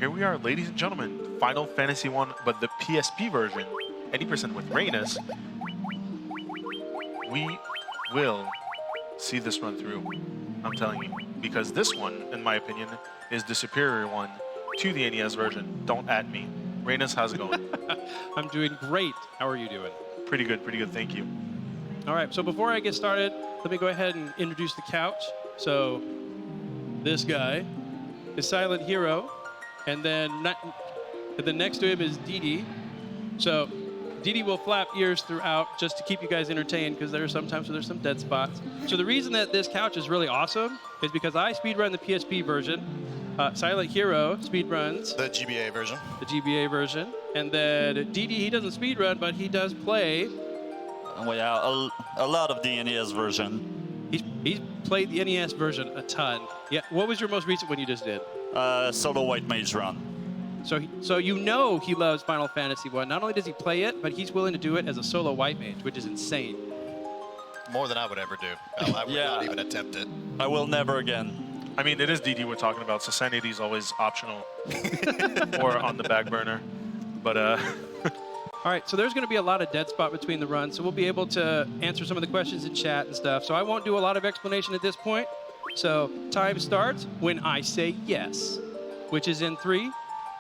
Here we are, ladies and gentlemen, Final Fantasy 1, but the PSP version, 80% with Raeanus. We will see this run through, I'm telling you, because this one, in my opinion, is the superior one to the NES version. Don't at me. Raeanus, how's it going? I'm doing great. How are you doing? Pretty good, thank you. All right, so before I get started, let me go ahead and introduce the couch. So this guy is Silent Hero, and then next to him is Dee. So Dee will flap ears throughout just to keep you guys entertained, because there are sometimes there's some dead spots. So the reason that this couch is really awesome is because I speedrun the PSP version. Silent Hero speedruns the GBA version. The GBA version. And then Dee, he doesn't speedrun, but he does play. Well, yeah, a lot of the NES version. He's played the NES version a ton. Yeah. What was your most recent one you just did? Solo White Mage Run. So you know he loves Final Fantasy 1. Not only does he play it, but he's willing to do it as a solo white mage, which is insane. More than I would ever do. I would not even attempt it. I will never again. I mean, it is DD we're talking about, so sanity is always optional or on the back burner. But All right, so there's going to be a lot of dead spot between the runs, so we'll be able to answer some of the questions in chat and stuff. So I won't do a lot of explanation at this point. So time starts when I say yes, which is in 3,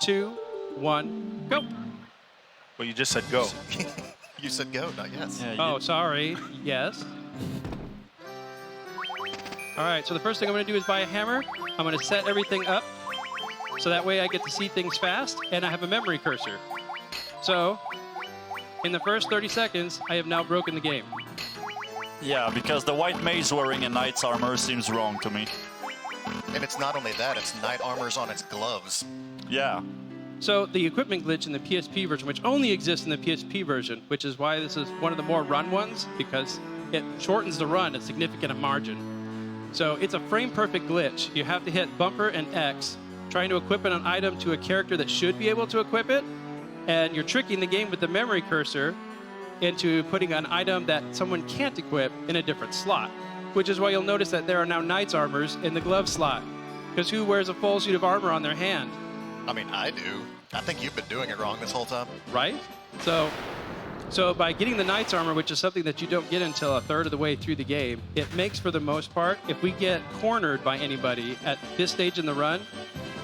2, 1, go. well, you just said go. You said go, not yes. Yeah, Oh, sorry. Yes. All right, so the first thing I'm going to do is buy a hammer. I'm going to set everything up so that way I get to see things fast, and I have a memory cursor. So in the first 30 seconds, I have now broken the game. Yeah, because the white mage wearing a knight's armor seems wrong to me. And it's not only that, it's knight armor's on its gloves. Yeah. So the equipment glitch in the PSP version, which only exists in the PSP version, which is why this is one of the more run ones, because it shortens the run a significant margin. So it's a frame-perfect glitch. You have to hit bumper and X, trying to equip an item to a character that should be able to equip it, and you're tricking the game with the memory cursor into putting an item that someone can't equip in a different slot, which is why you'll notice that there are now knight's armors in the glove slot, because who wears a full suit of armor on their hand? I mean, I do. I think you've been doing it wrong this whole time. Right? So by getting the knight's armor, which is something that you don't get until a third of the way through the game, it makes, for the most part, if we get cornered by anybody at this stage in the run,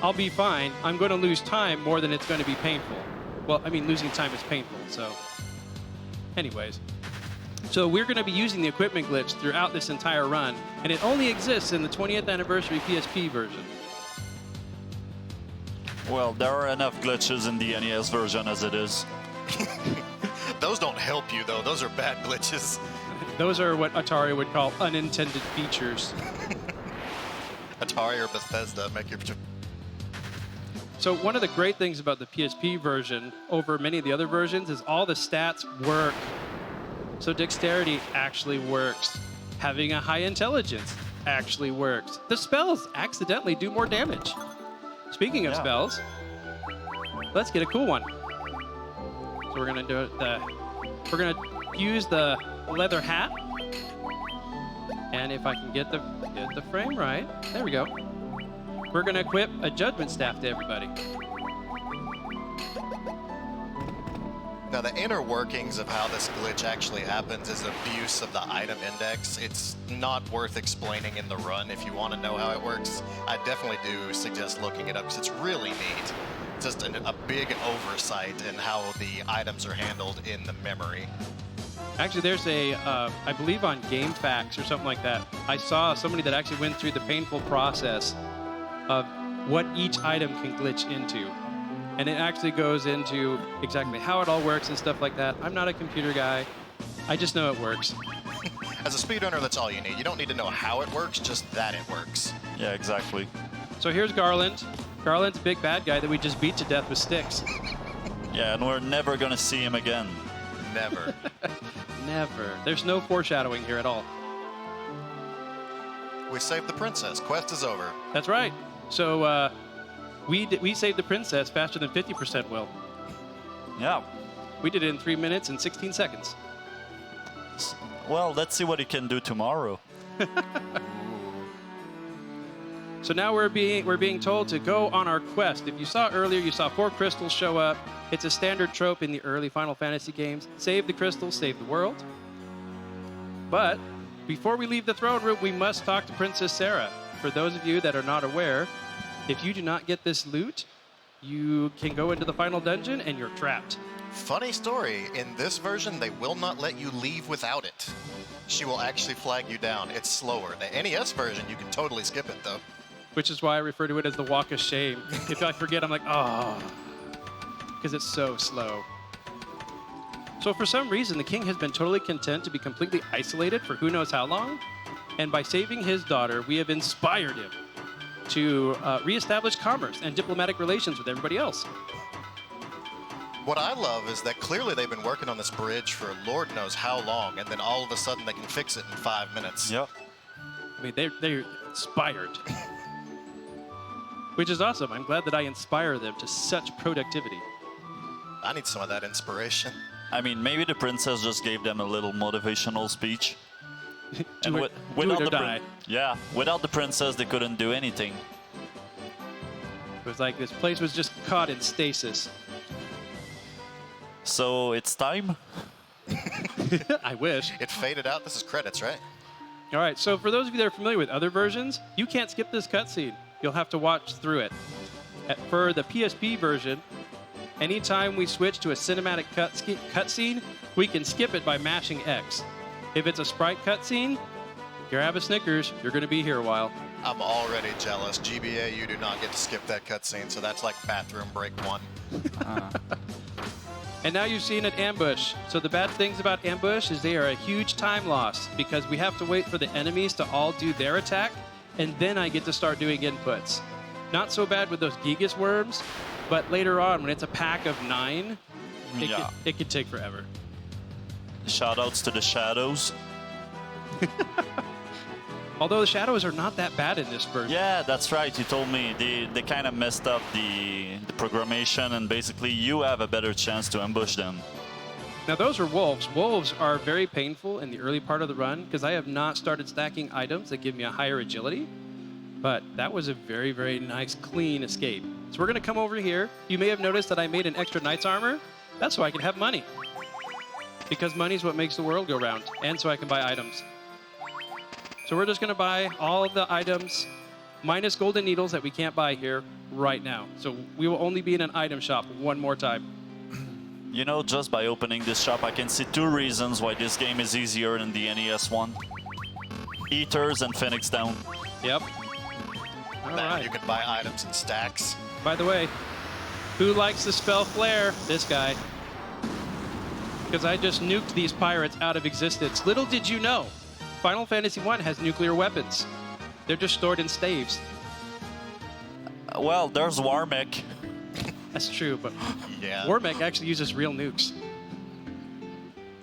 I'll be fine. I'm going to lose time more than it's going to be painful. Well, I mean, losing time is painful, so... Anyways. So we're going to be using the equipment glitch throughout this entire run, and it only exists in the 20th anniversary PSP version. Well, there are enough glitches in the NES version as it is. Those don't help you, though. Those are bad glitches. Those are what Atari would call unintended features. Atari or Bethesda make your... So one of the great things about the PSP version over many of the other versions is all the stats work. So dexterity actually works. Having a high intelligence actually works. The spells accidentally do more damage. Speaking of spells, let's get a cool one. So we're gonna do it. We're gonna use the leather hat, and if I can get the frame right, there we go. We're gonna equip a judgment staff to everybody. Now, the inner workings of how this glitch actually happens is abuse of the item index. It's not worth explaining in the run. If you want to know how it works, I definitely do suggest looking it up, because it's really neat. Just a big oversight in how the items are handled in the memory. Actually, there's I believe on GameFAQs or something like that, I saw somebody that actually went through the painful process of what each item can glitch into. And it actually goes into exactly how it all works and stuff like that. I'm not a computer guy. I just know it works. As a speedrunner, that's all you need. You don't need to know how it works, just that it works. Yeah, exactly. So here's Garland. Garland's a big bad guy that we just beat to death with sticks. Yeah, and we're never gonna see him again. Never. Never. There's no foreshadowing here at all. We saved the princess. Quest is over. That's right. So we saved the princess faster than 50% will. Yeah. We did it in 3 minutes and 16 seconds. Well, let's see what he can do tomorrow. So now we're being told to go on our quest. If you saw earlier, you saw 4 crystals show up. It's a standard trope in the early Final Fantasy games. Save the crystals, save the world. But before we leave the throne room, we must talk to Princess Sarah. For those of you that are not aware, if you do not get this loot, you can go into the final dungeon and you're trapped. Funny story, in this version, they will not let you leave without it. She will actually flag you down. It's slower. The NES version, you can totally skip it, though. Which is why I refer to it as the walk of shame. If I forget, I'm like, oh, because it's so slow. So for some reason, the king has been totally content to be completely isolated for who knows how long. And by saving his daughter, we have inspired him to reestablish commerce and diplomatic relations with everybody else. What I love is that clearly they've been working on this bridge for Lord knows how long, and then all of a sudden they can fix it in 5 minutes. Yep. I mean, they're inspired. Which is awesome. I'm glad that I inspire them to such productivity. I need some of that inspiration. I mean, maybe the princess just gave them a little motivational speech. Do it or die. Yeah, without the princess, they couldn't do anything. It was like this place was just caught in stasis. So it's time. I wish. It faded out. This is credits, right? All right, so for those of you that are familiar with other versions, you can't skip this cutscene. You'll have to watch through it. For the PSP version, anytime we switch to a cinematic cutscene, we can skip it by mashing X. If it's a sprite cutscene, grab a Snickers. You're going to be here a while. I'm already jealous. GBA, you do not get to skip that cutscene, so that's like bathroom break 1. And now you've seen an ambush. So the bad things about ambush is they are a huge time loss because we have to wait for the enemies to all do their attack, and then I get to start doing inputs. Not so bad with those Gigas worms, but later on when it's a pack of 9, it could take forever. Shoutouts to the shadows. Although the shadows are not that bad in this version. Yeah, that's right. You told me they kind of messed up the programmation, and basically you have a better chance to ambush them. Now those are wolves. Wolves are very painful in the early part of the run because I have not started stacking items that give me a higher agility. But that was a very, very nice, clean escape. So we're going to come over here. You may have noticed that I made an extra knight's armor. That's so I can have money. Because money is what makes the world go round, and so I can buy items. So we're just going to buy all of the items, minus golden needles that we can't buy here right now. So we will only be in an item shop one more time. You know, just by opening this shop, I can see 2 reasons why this game is easier than the NES one. Eaters and Phoenix Down. Yep. All Now right. you can buy items in stacks. By the way, who likes to spell flare? This guy. Because I just nuked these pirates out of existence. Little did you know, Final Fantasy I has nuclear weapons. They're just stored in staves. Well, there's Warmech. That's true, but Yeah. Warmech actually uses real nukes.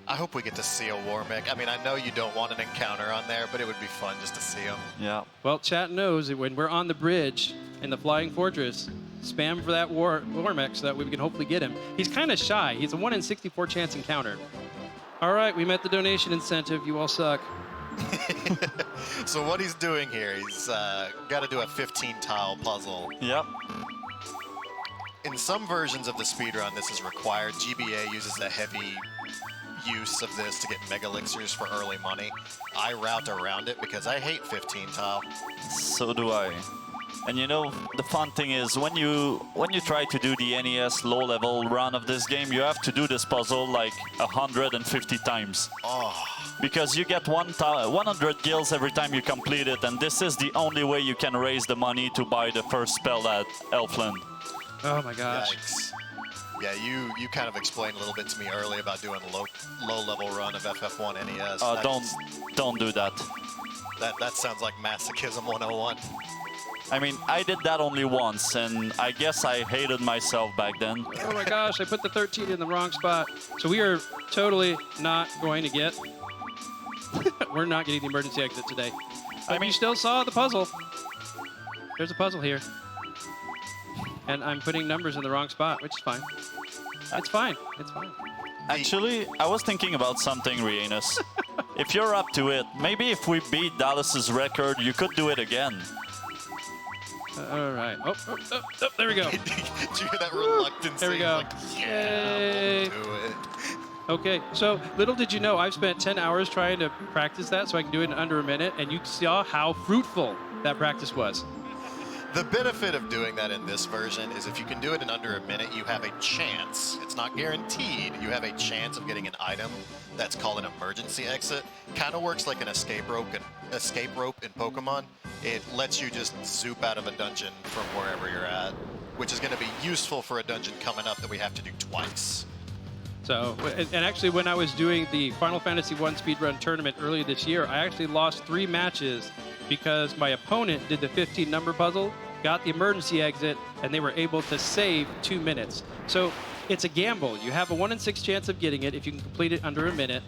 I hope we get to see a Warmech. I mean, I know you don't want an encounter on there, but it would be fun just to see him. Yeah. Well, chat knows that when we're on the bridge in the Flying Fortress, spam for that Warmech so that we can hopefully get him. He's kind of shy. He's a 1 in 64 chance encounter. All right, we met the donation incentive. You all suck. So what he's doing here, he's got to do a 15-tile puzzle. Yep. In some versions of the speedrun, this is required. GBA uses a heavy use of this to get mega elixirs for early money. I route around it because I hate 15-tile. So do I. And you know, the fun thing is when you try to do the NES low-level run of this game, you have to do this puzzle like 150 times. Oh. Because you get 100 gills every time you complete it, and this is the only way you can raise the money to buy the first spell at Elfland. Oh my gosh. Yikes. Yeah, you kind of explained a little bit to me earlier about doing low-level run of FF1 NES. Don't do that. That sounds like masochism 101. I mean, I did that only once, and I guess I hated myself back then. Oh my gosh, I put the 13 in the wrong spot. So we are totally not going to get... We're not getting the emergency exit today. But you still saw the puzzle. There's a puzzle here. And I'm putting numbers in the wrong spot, which is fine. It's fine. It's fine. Actually, I was thinking about something, Raeanus. If you're up to it, maybe if we beat Dallas's record, you could do it again. All right. Oh, there we go. Did you hear that reluctance? There we go. Like, yeah, Yay. we'll do it. Okay, so little did you know, I've spent 10 hours trying to practice that so I can do it in under a minute, and you saw how fruitful that practice was. The benefit of doing that in this version is if you can do it in under a minute, you have a chance. It's not guaranteed. You have a chance of getting an item that's called an emergency exit. Kind of works like an escape rope in Pokemon. It lets you just zoop out of a dungeon from wherever you're at, which is going to be useful for a dungeon coming up that we have to do twice. So, and actually when I was doing the Final Fantasy I speedrun tournament earlier this year, I actually lost 3 matches because my opponent did the 15 number puzzle, got the emergency exit, and they were able to save 2 minutes. So it's a gamble. You have a 1 in 6 chance of getting it if you can complete it under a minute.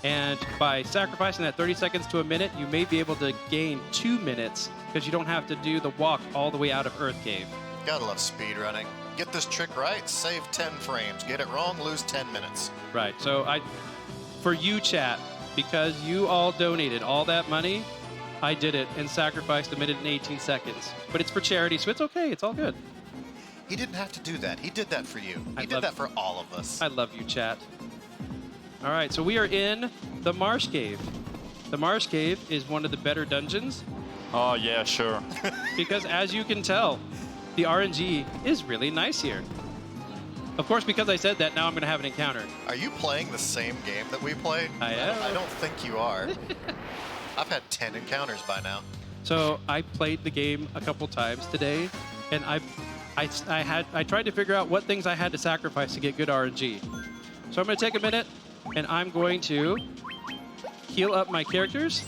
And by sacrificing that 30 seconds to a minute, you may be able to gain 2 minutes because you don't have to do the walk all the way out of Earth Cave. Gotta love speedrunning. Get this trick right, save 10 frames. Get it wrong, lose 10 minutes. Right. So for you, chat, because you all donated all that money, I did it and sacrificed 1 minute and 18 seconds. But it's for charity, so it's okay. It's all good. He didn't have to do that. He did that for you. He did that for all of us. I love you, chat. All right, so we are in the Marsh Cave. The Marsh Cave is one of the better dungeons Oh, yeah, sure. because, as you can tell, the RNG is really nice here. Of course, because I said that, now I'm going to have an encounter. Are you playing the same game that we played? I am. I don't think you are. I've had 10 encounters by now. So I played the game a couple times today, and I tried to figure out what things I had to sacrifice to get good RNG. So I'm going to take a minute, and I'm going to heal up my characters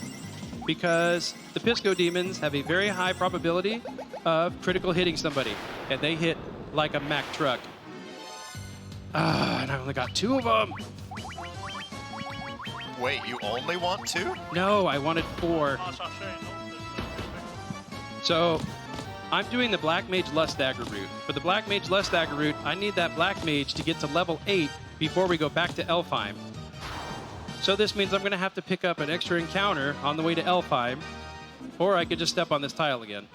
because the Pisco Demons have a very high probability of critical hitting somebody, and they hit like a Mack truck. And I only got 2 of them. Wait, you only want 2? No, I wanted 4. So I'm doing the Black Mage Lust Dagger route. For the Black Mage Lust Dagger route, I need that Black Mage to get to level 8 before we go back to Elfheim. So this means I'm going to have to pick up an extra encounter on the way to Elfheim, or I could just step on this tile again.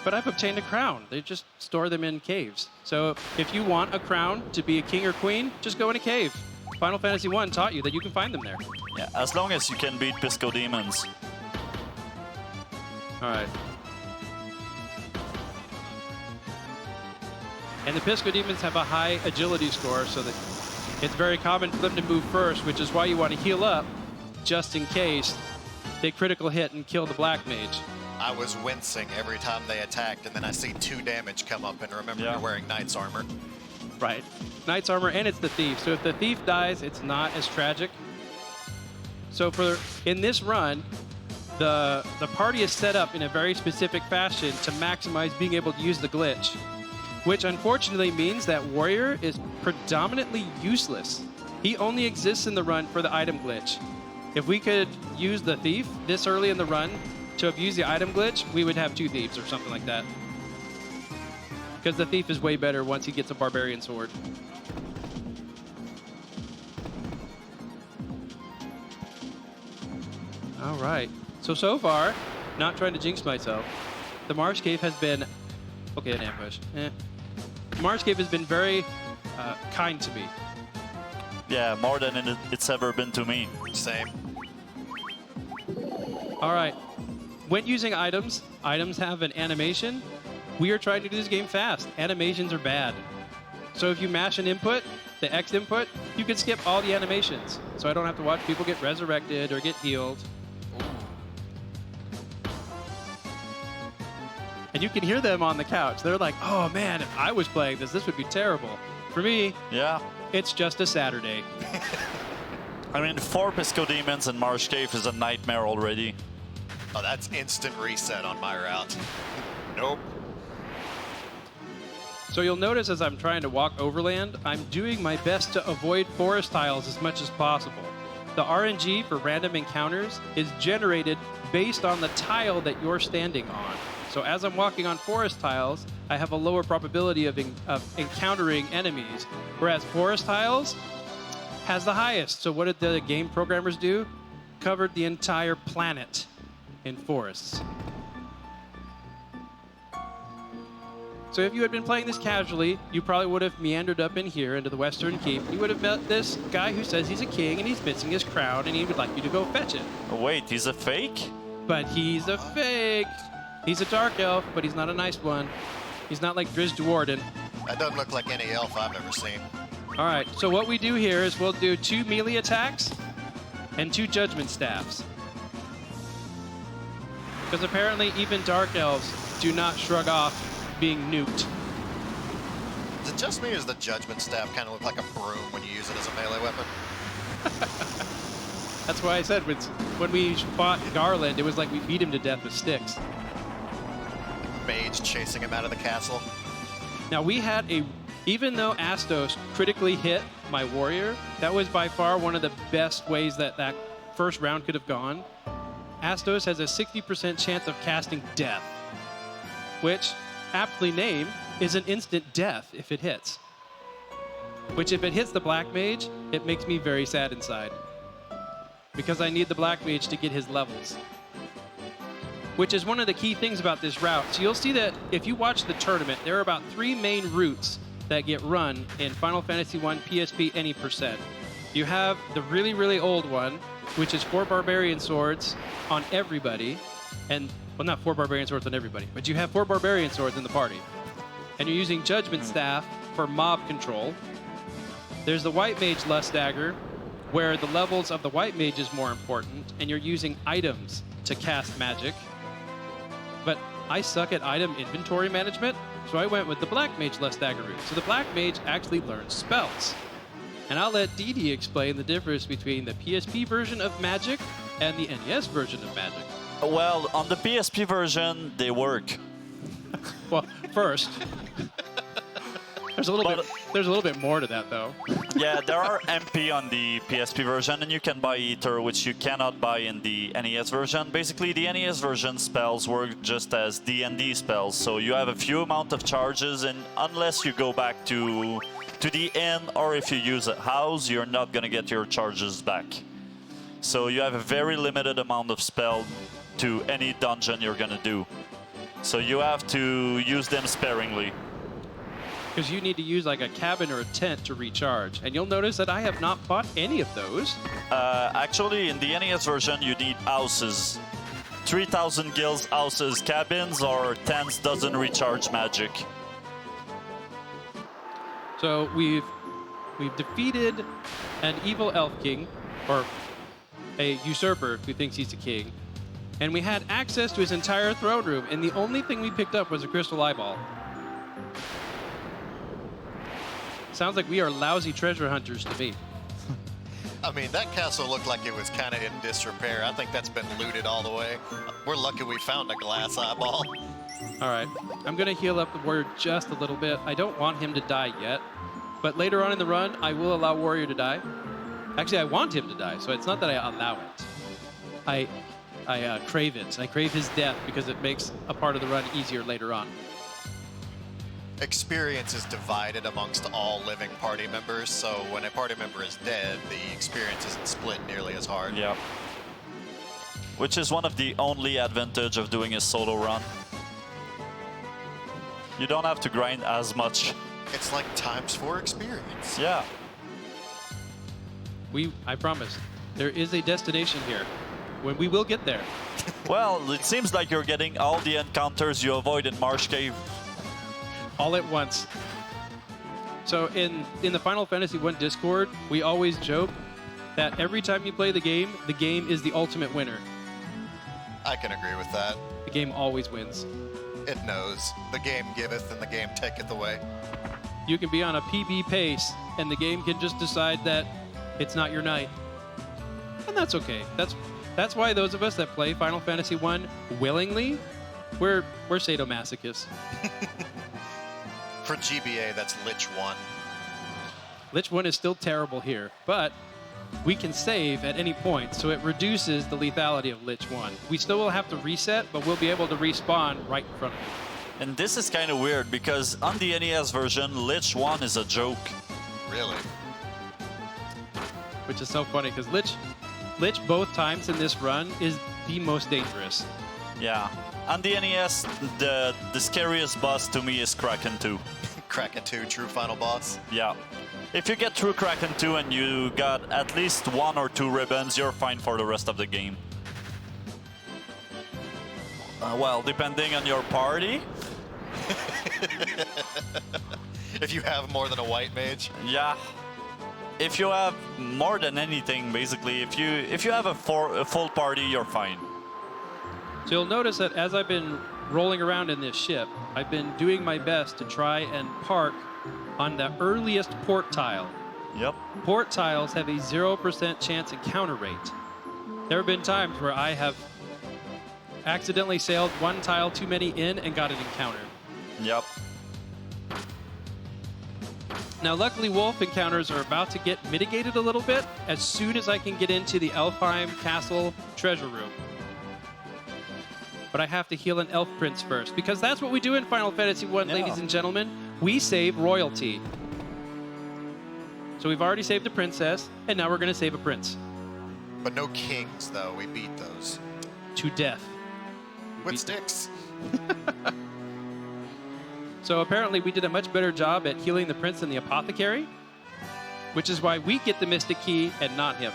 But I've obtained a crown. They just store them in caves. So if you want a crown to be a king or queen, just go in a cave. Final Fantasy I taught you that you can find them there. Yeah, as long as you can beat Pisco Demons. All right. And the Pisco Demons have a high agility score, so that it's very common for them to move first, which is why you want to heal up just in case they critical hit and kill the Black Mage. I was wincing every time they attacked, and then I see 2 damage come up, and remember you're wearing Knight's armor. Right. Knight's armor, and it's the Thief. So if the Thief dies, it's not as tragic. So in this run, the party is set up in a very specific fashion to maximize being able to use the glitch, which unfortunately means that Warrior is predominantly useless. He only exists in the run for the item glitch. If we could use the Thief this early in the run to abuse the item glitch, we would have 2 Thieves or something like that. Because the Thief is way better once he gets a Barbarian Sword. All right. So far, not trying to jinx myself, the Marsh Cave has been... Okay, an ambush. The Marsh Cave has been very kind to me. Yeah, more than it's ever been to me. Same. All right. When using items have an animation. We are trying to do this game fast. Animations are bad. So if you mash an input, the X input, you can skip all the animations. So I don't have to watch people get resurrected or get healed. And you can hear them on the couch. They're like, oh man, if I was playing this would be terrible. For me, Yeah. it's just a Saturday. I mean, 4 Pisco Demons in Marsh Cave is a nightmare already. Oh, that's instant reset on my route. Nope. So you'll notice as I'm trying to walk overland, I'm doing my best to avoid forest tiles as much as possible. The RNG for random encounters is generated based on the tile that you're standing on. So as I'm walking on forest tiles, I have a lower probability of encountering enemies, whereas forest tiles has the highest. So what did the game programmers do? Covered the entire planet. in forests. So if you had been playing this casually, you probably would have meandered up in here into the Western Keep. You would have met this guy who says he's a king and he's missing his crown and he would like you to go fetch it. Wait, he's a fake? But he's a fake. He's a dark elf, but he's not a nice one. He's not like Driz Duwarden. That doesn't look like any elf I've ever seen. All right, so what we do here is we'll do 2 melee attacks and 2 judgment staffs. Because apparently even dark elves do not shrug off being nuked. Is it just me or does the judgment staff kind of look like a broom when you use it as a melee weapon? That's why I said when we fought Garland, it was like we beat him to death with sticks. Mage chasing him out of the castle. Now we had even though Astos critically hit my warrior, that was by far one of the best ways that first round could have gone. Astos has a 60% chance of casting death, which, aptly named, is an instant death if it hits. Which if it hits the Black Mage, it makes me very sad inside. Because I need the Black Mage to get his levels. Which is one of the key things about this route. So you'll see that if you watch the tournament, there are about 3 main routes that get run in Final Fantasy I PSP any percent. You have the really, really old one, which is 4 Barbarian Swords on everybody. And, well, not 4 Barbarian Swords on everybody, but you have 4 Barbarian Swords in the party. And you're using Judgment Staff for mob control. There's the White Mage Lust Dagger, where the levels of the White Mage is more important, and you're using items to cast magic. But I suck at item inventory management, so I went with the Black Mage Lust Dagger route. So the Black Mage actually learns spells. And I'll let Dee Dee explain the difference between the PSP version of Magic and the NES version of Magic. Well, on the PSP version, they work. Well, first, there's a little bit more to that though. Yeah, there are MP on the PSP version, and you can buy Ether, which you cannot buy in the NES version. Basically, the NES version spells work just as D&D spells, so you have a few amount of charges, and unless you go back to the inn or if you use a house, you're not gonna get your charges back. So you have a very limited amount of spell to any dungeon you're gonna do. So you have to use them sparingly. Because you need to use like a cabin or a tent to recharge. And you'll notice that I have not bought any of those. Actually, in the NES version, you need houses. 3,000 gills houses. Cabins or tents doesn't recharge magic. So we've defeated an evil elf king, or a usurper who thinks he's a king. And we had access to his entire throne room, and the only thing we picked up was a crystal eyeball. Sounds like we are lousy treasure hunters to me. I mean, that castle looked like it was kind of in disrepair. I think that's been looted all the way. We're lucky we found a glass eyeball. All right, I'm gonna heal up the warrior just a little bit. I don't want him to die yet, but later on in the run, I will allow warrior to die. Actually, I want him to die, so it's not that I allow it. I crave it. I crave his death because it makes a part of the run easier later on. Experience is divided amongst all living party members, so when a party member is dead, the experience isn't split nearly as hard. Yeah. Which is one of the only advantage of doing a solo run. You don't have to grind as much. It's like ×4 experience. Yeah. I promise, there is a destination here. When we will get there. Well, it seems like you're getting all the encounters you avoid in Marsh Cave. All at once. So in the Final Fantasy I Discord, we always joke that every time you play the game is the ultimate winner. I can agree with that. The game always wins. It knows. The game giveth and the game taketh away. You can be on a PB pace, and the game can just decide that it's not your night. And that's okay. That's why those of us that play Final Fantasy I willingly, we're sadomasochists. For GBA, that's Lich 1. Lich 1 is still terrible here, but we can save at any point, so it reduces the lethality of Lich 1. We still will have to reset, but we'll be able to respawn right in front of you. And this is kind of weird because on the NES version, Lich 1 is a joke. Really? Which is so funny, because Lich both times in this run is the most dangerous. Yeah. On the NES, the scariest boss to me is Kraken 2. Kraken 2, true final boss. Yeah. If you get through Kraken 2 and you got at least 1 or 2 ribbons, you're fine for the rest of the game. Well, depending on your party. If you have more than a white mage. Yeah. If you have more than anything, basically, if you have a full party, you're fine. So you'll notice that as I've been rolling around in this ship, I've been doing my best to try and park on the earliest port tile. Yep. Port tiles have a 0% chance encounter rate. There have been times where I have accidentally sailed one tile too many in and got an encounter. Yep. Now, luckily, wolf encounters are about to get mitigated a little bit as soon as I can get into the Elfheim Castle treasure room. But I have to heal an elf prince first, because that's what we do in Final Fantasy I, ladies and gentlemen. We save royalty. So we've already saved a princess, and now we're going to save a prince. But no kings, though. We beat those. To death. With sticks. So apparently we did a much better job at healing the prince than the apothecary, which is why we get the Mystic Key and not him.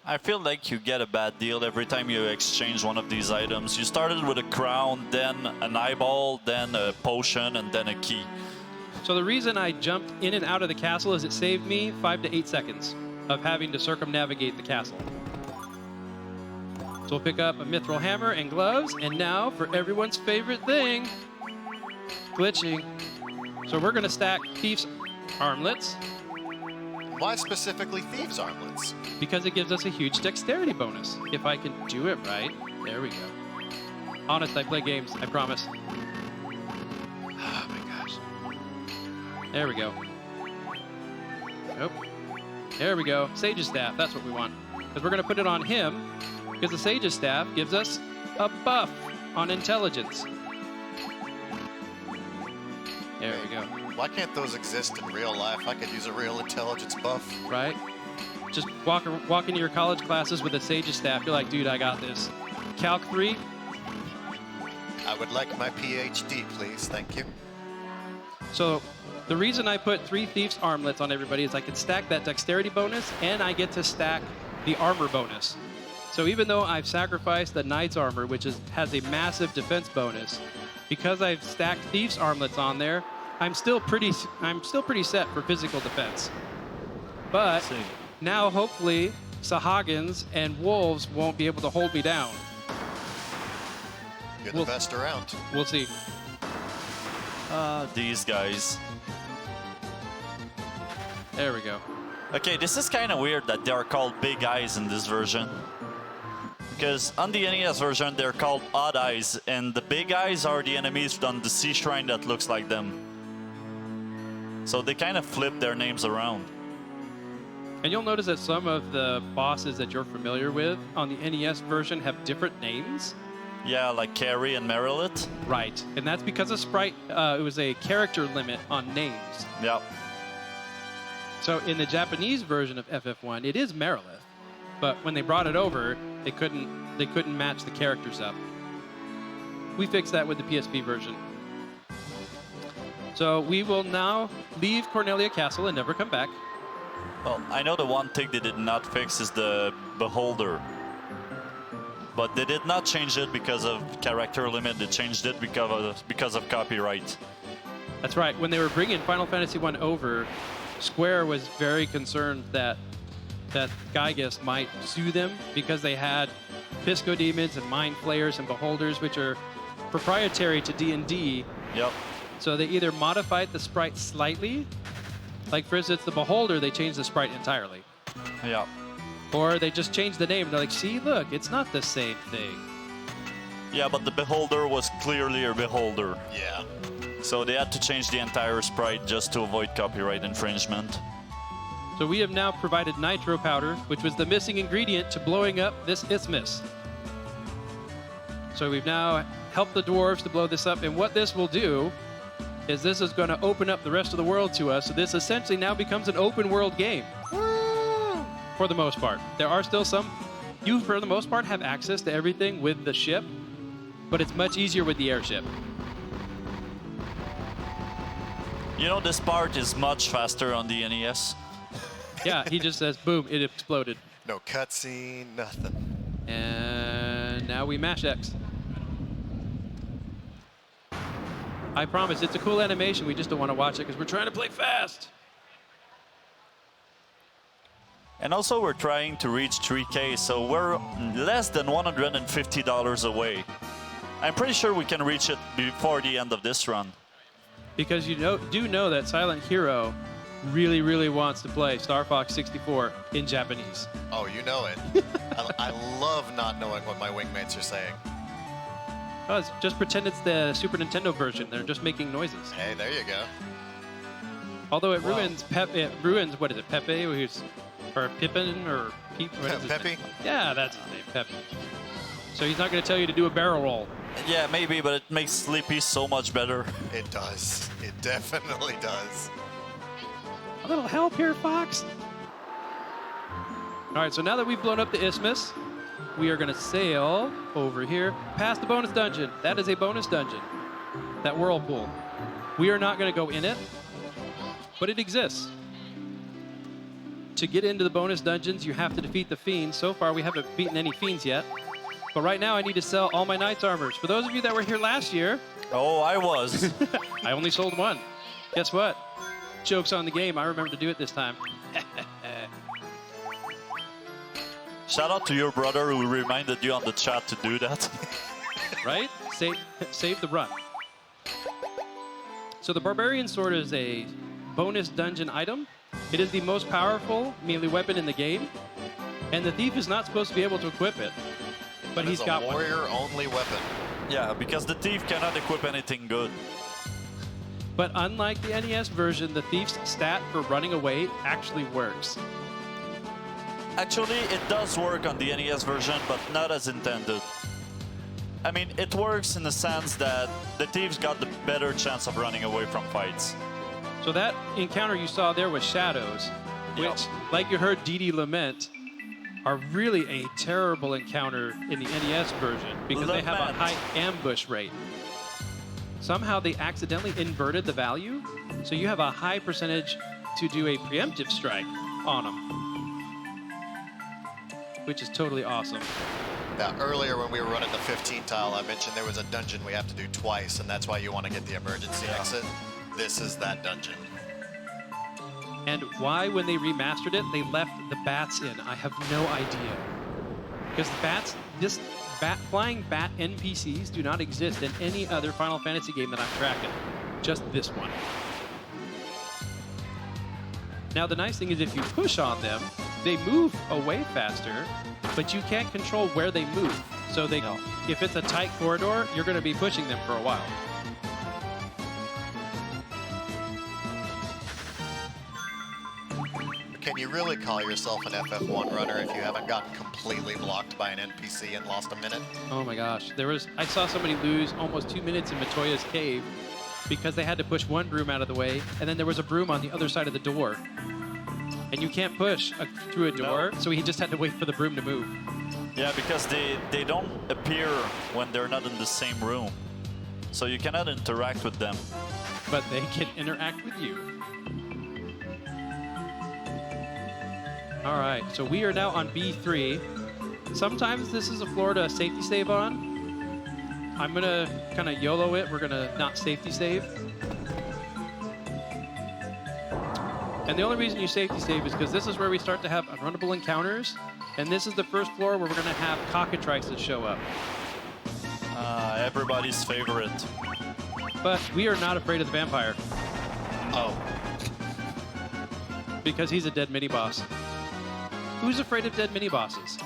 I feel like you get a bad deal every time you exchange one of these items. You started with a crown, then an eyeball, then a potion, and then a key. So the reason I jumped in and out of the castle is it saved me 5 to 8 seconds of having to circumnavigate the castle. So we'll pick up a mithril hammer and gloves, and now for everyone's favorite thing, glitching. So we're going to stack Thief's armlets. Why specifically Thieves' Armlets? Because it gives us a huge dexterity bonus. If I can do it right. There we go. Honest, I play games, I promise. Oh my gosh. There we go. Nope. There we go. Sage's Staff, that's what we want. Because we're going to put it on him, because the Sage's Staff gives us a buff on intelligence. There we go. Why can't those exist in real life? I could use a real intelligence buff. Right? Just walk into your college classes with a Sage's Staff. You're like, dude, I got this. Calc 3. I would like my PhD, please. Thank you. So the reason I put 3 Thief's Armlets on everybody is I can stack that dexterity bonus, and I get to stack the armor bonus. So even though I've sacrificed the Knight's Armor, which has a massive defense bonus, because I've stacked Thief's Armlets on there, I'm still pretty set for physical defense. But now hopefully Sahagins and wolves won't be able to hold me down. You're the best around. We'll see. These guys. There we go. Okay, this is kind of weird that they are called Big Eyes in this version. Because on the NES version, they're called Odd Eyes, and the Big Eyes are the enemies on the Sea Shrine that looks like them. So they kind of flip their names around. And you'll notice that some of the bosses that you're familiar with on the NES version have different names. Yeah, like Carrie and Merilith. Right, and that's because of Sprite, it was a character limit on names. Yep. So in the Japanese version of FF1, it is Merilith, but when they brought it over, they couldn't match the characters up. We fixed that with the PSP version. So we will now leave Cornelia Castle and never come back. Well, I know the one thing they did not fix is the Beholder. But they did not change it because of character limit. They changed it because of copyright. That's right. When they were bringing Final Fantasy I over, Square was very concerned that Gygas might sue them because they had Pisco Demons and Mind Flayers and Beholders, which are proprietary to D&D. Yep. So they either modified the sprite slightly, like for instance the Beholder, they changed the sprite entirely. Yep. Or they just changed the name. They're like, see, look, it's not the same thing. Yeah, but the Beholder was clearly a Beholder. Yeah. So they had to change the entire sprite just to avoid copyright infringement. So we have now provided nitro powder, which was the missing ingredient to blowing up this isthmus. So we've now helped the dwarves to blow this up, and what this will do is this is going to open up the rest of the world to us, so this essentially now becomes an open world game. For the most part. There are still some You, for the most part, have access to everything with the ship, but it's much easier with the airship. You know, this part is much faster on the NES. Yeah, he just says, boom, it exploded. No cutscene, nothing. And now we mash X. I promise, it's a cool animation. We just don't want to watch it because we're trying to play fast. And also, we're trying to reach 3K, so we're less than $150 away. I'm pretty sure we can reach it before the end of this run. Because you do know that Silent Hero really, really wants to play Star Fox 64 in Japanese. Oh, you know it. I love not knowing what my wingmates are saying. Oh, just pretend it's the Super Nintendo version. They're just making noises. Hey, there you go. Although it Wow. ruins what is it, Pepe, or Pippin, or Peep? What is his Pepe? name? Yeah, that's his name, Pepe. So he's not going to tell you to do a barrel roll. Yeah, maybe, but it makes Sleepy so much better. It does. It definitely does. A little help here, Fox. All right, so now that we've blown up the isthmus, we are going to sail over here past the bonus dungeon. That is a bonus dungeon, that whirlpool. We are not going to go in it, but it exists. To get into the bonus dungeons, you have to defeat the fiends. So far, we haven't beaten any fiends yet. But right now, I need to sell all my Knight's armors. For those of you that were here last year, Oh, I was. I only sold one. Guess what? Joke's on the game. I remember to do it this time. Shout out to your brother who reminded you on the chat to do that. Right? Save the run. So the Barbarian Sword is a bonus dungeon item. It is the most powerful melee weapon in the game. And the Thief is not supposed to be able to equip it. But he's got a one. warrior-only weapon. Yeah, because the thief cannot equip anything good. But unlike the NES version, the Thief's stat for running away actually works. Actually, it does work on the NES version, but not as intended. I mean, it works in the sense that the thieves got the better chance of running away from fights. So that encounter you saw there was Shadows, which, Yep. like you heard Dee Dee lament, are really a terrible encounter in the NES version because they have a Lament. high ambush rate. Somehow they accidentally inverted the value, so you have a high percentage to do a preemptive strike on them, which is totally awesome. Now, earlier when we were running the 15 tile, I mentioned there was a dungeon we have to do twice, and that's why you want to get the emergency exit. This is that dungeon. And why, when they remastered it, they left the bats in, I have no idea. Because the bats, flying bat NPCs do not exist in any other Final Fantasy game that I'm tracking. Just this one. Now, the nice thing is if you push on them, they move away faster, but you can't control where they move. So if it's a tight corridor, you're going to be pushing them for a while. Can you really call yourself an FF1 runner if you haven't gotten completely blocked by an NPC and lost a minute? Oh my gosh. I saw somebody lose almost 2 minutes in Matoya's cave because they had to push one broom out of the way, and then there was a broom on the other side of the door. And you can't push through a door, so he just had to wait for the broom to move. Yeah, because they don't appear when they're not in the same room. So you cannot interact with them. But they can interact with you. All right, so we are now on B3. Sometimes this is a floor to safety save on. I'm gonna kind of YOLO it. We're gonna not safety save. And the only reason you safety save is because this is where we start to have unrunnable encounters. And this is the first floor where we're gonna have cockatrices show up. Everybody's favorite. But we are not afraid of the vampire Oh, because he's a dead mini-boss. Who's afraid of dead mini-bosses?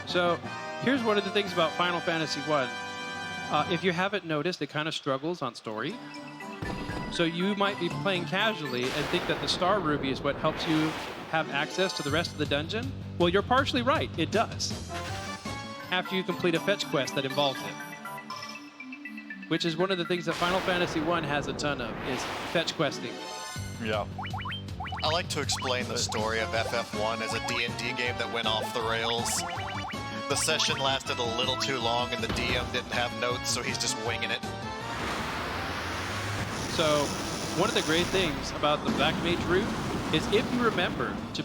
So here's one of the things about Final Fantasy 1. If you haven't noticed, it kind of struggles on story. So you might be playing casually and think that the Star Ruby is what helps you have access to the rest of the dungeon. Well, you're partially right. It does. After you complete a fetch quest that involves it. Which is one of the things that Final Fantasy 1 has a ton of, is fetch questing. Yeah. I like to explain the story of FF1 as a D&D game that went off the rails. The session lasted a little too long and the DM didn't have notes, so he's just winging it. So, one of the great things about the Black Mage route is if you remember to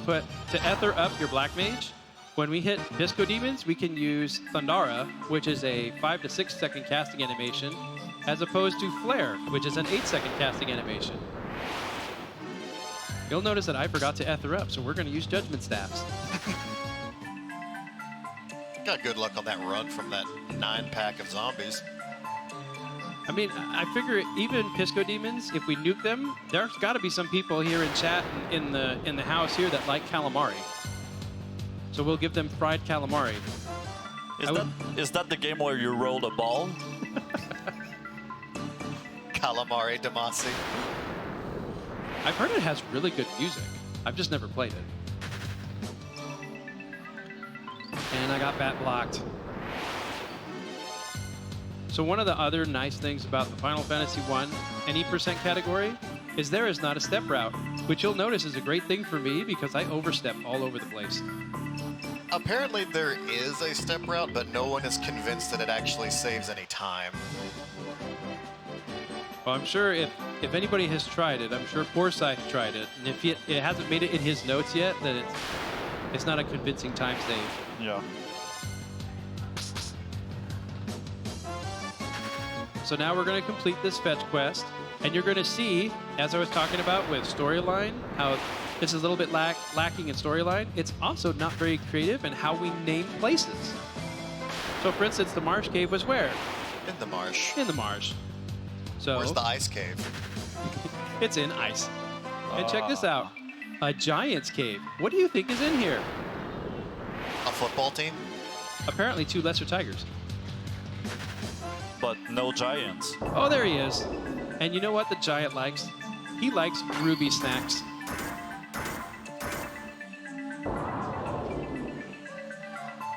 ether up your Black Mage, when we hit Disco Demons, we can use Thundara, which is a 5 to 6 second casting animation, as opposed to Flare, which is an 8-second casting animation. You'll notice that I forgot to ether up, so we're going to use Judgment Staffs. Got good luck on that run from that 9-pack of zombies. I mean, I figure even Pisco Demons, if we nuke them, there's got to be some people here in chat and in the house here that like calamari. So we'll give them fried calamari. Is that the game where you roll a ball? Calamari Damasi. I've heard it has really good music. I've just never played it. And I got bat blocked. So one of the other nice things about the Final Fantasy I any percent category is there is not a step route, which you'll notice is a great thing for me because I overstep all over the place. Apparently there is a step route, but no one is convinced that it actually saves any time. Well, I'm sure if anybody has tried it, I'm sure Forsyth tried it, and if it hasn't made it in his notes yet, then it's not a convincing time save. Yeah. So now we're going to complete this fetch quest, and you're going to see, as I was talking about with storyline, how this is a little bit lacking in storyline. It's also not very creative in how we name places. So, for instance, the Marsh Cave was where? In the marsh. In the marsh. So Where's the ice cave? it's in ice. And check this out. A Giant's Cave. What do you think is in here? A football team? Apparently 2 lesser tigers. But no giants. Oh, there he is. And you know what the giant likes? He likes ruby snacks.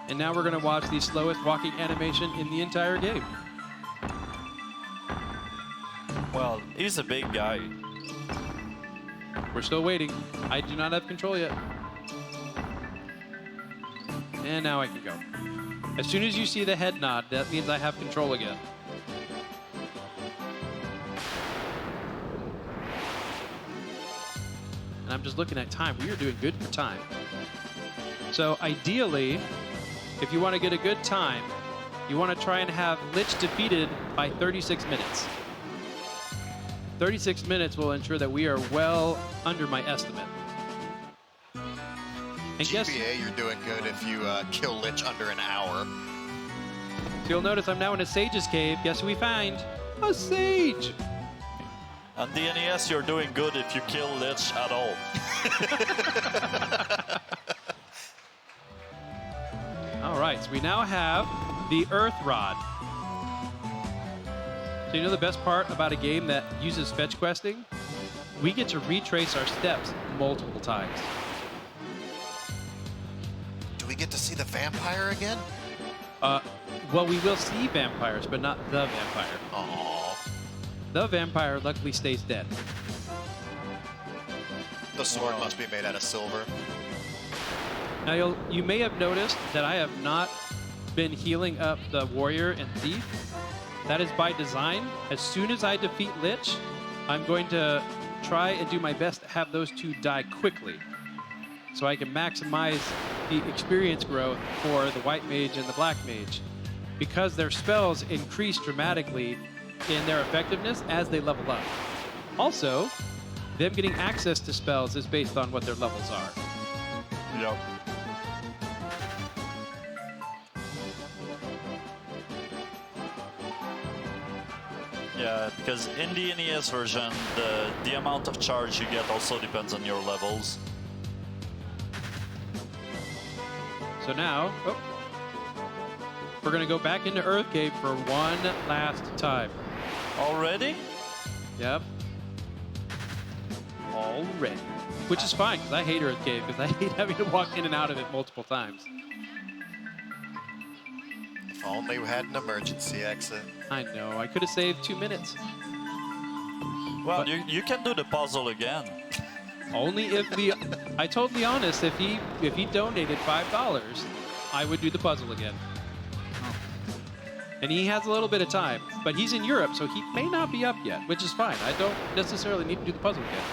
And now we're going to watch the slowest walking animation in the entire game. Well, he's a big guy. We're still waiting. I do not have control yet. And now I can go. As soon as you see the head nod, that means I have control again. And I'm just looking at time. We are doing good for time. So ideally, if you want to get a good time, you want to try and have Lich defeated by 36 minutes. 36 minutes will ensure that we are well under my estimate. And GBA, you're doing good if you kill Lich under an hour. So you'll notice I'm now in a sage's cave. Guess who we find? A sage! On the NES, you're doing good if you kill Lich at all. All right, so we now have the Earth Rod. So you know the best part about a game that uses fetch questing? We get to retrace our steps multiple times. Do we get to see the vampire again? Well, we will see vampires, but not the vampire. Aww. The vampire luckily stays dead. The sword must be made out of silver. Now, you may have noticed that I have not been healing up the warrior and thief. That is by design. As soon as I defeat Lich, I'm going to try and do my best to have those two die quickly, so I can maximize the experience growth for the white mage and the black mage, because their spells increase dramatically in their effectiveness as they level up. Also, them getting access to spells is based on what their levels are. Yep. Yeah, because in the NES version, the amount of charge you get also depends on your levels. So now, we're going to go back into Earth Cave for one last time. Already? Yep. Already. Which is fine, because I hate Earth Cave, because I hate having to walk in and out of it multiple times. If only we had an emergency exit. I know, I could have saved 2 minutes. Well, you can do the puzzle again. Only if the I told Raeanus if he donated $5, I would do the puzzle again. And he has a little bit of time, but he's in Europe, so he may not be up yet, which is fine. I don't necessarily need to do the puzzle again.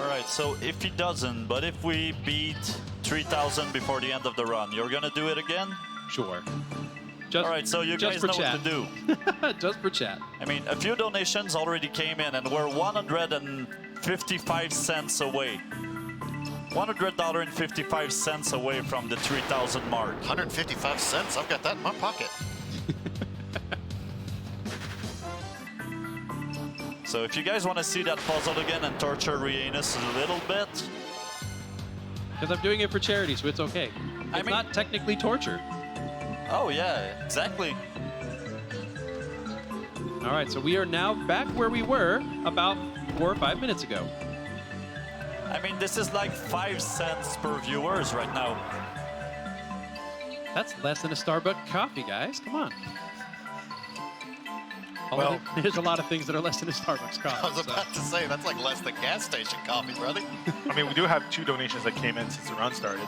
All right, so if he doesn't, but if we beat 3,000 before the end of the run, you're gonna do it again? Sure. Just, All right, so you guys know what to do. Just for chat. I mean, a few donations already came in, and we're 155 cents away. $100.55 away from the 3,000 mark. 155 cents? I've got that in my pocket. So if you guys want to see that puzzle again and torture Raeanus a little bit, Because I'm doing it for charity, so it's okay. It's mean- not technically torture. oh yeah, exactly. All right, so we are now back where we were about 4 or 5 minutes ago. I mean, this is like 5 cents per viewers right now. That's less than a Starbucks coffee, guys. Come on. Well- There's a lot of things that are less than a Starbucks coffee. I was about to say, that's like less than gas station coffee, brother. I mean, we do have 2 donations that came in since the run started.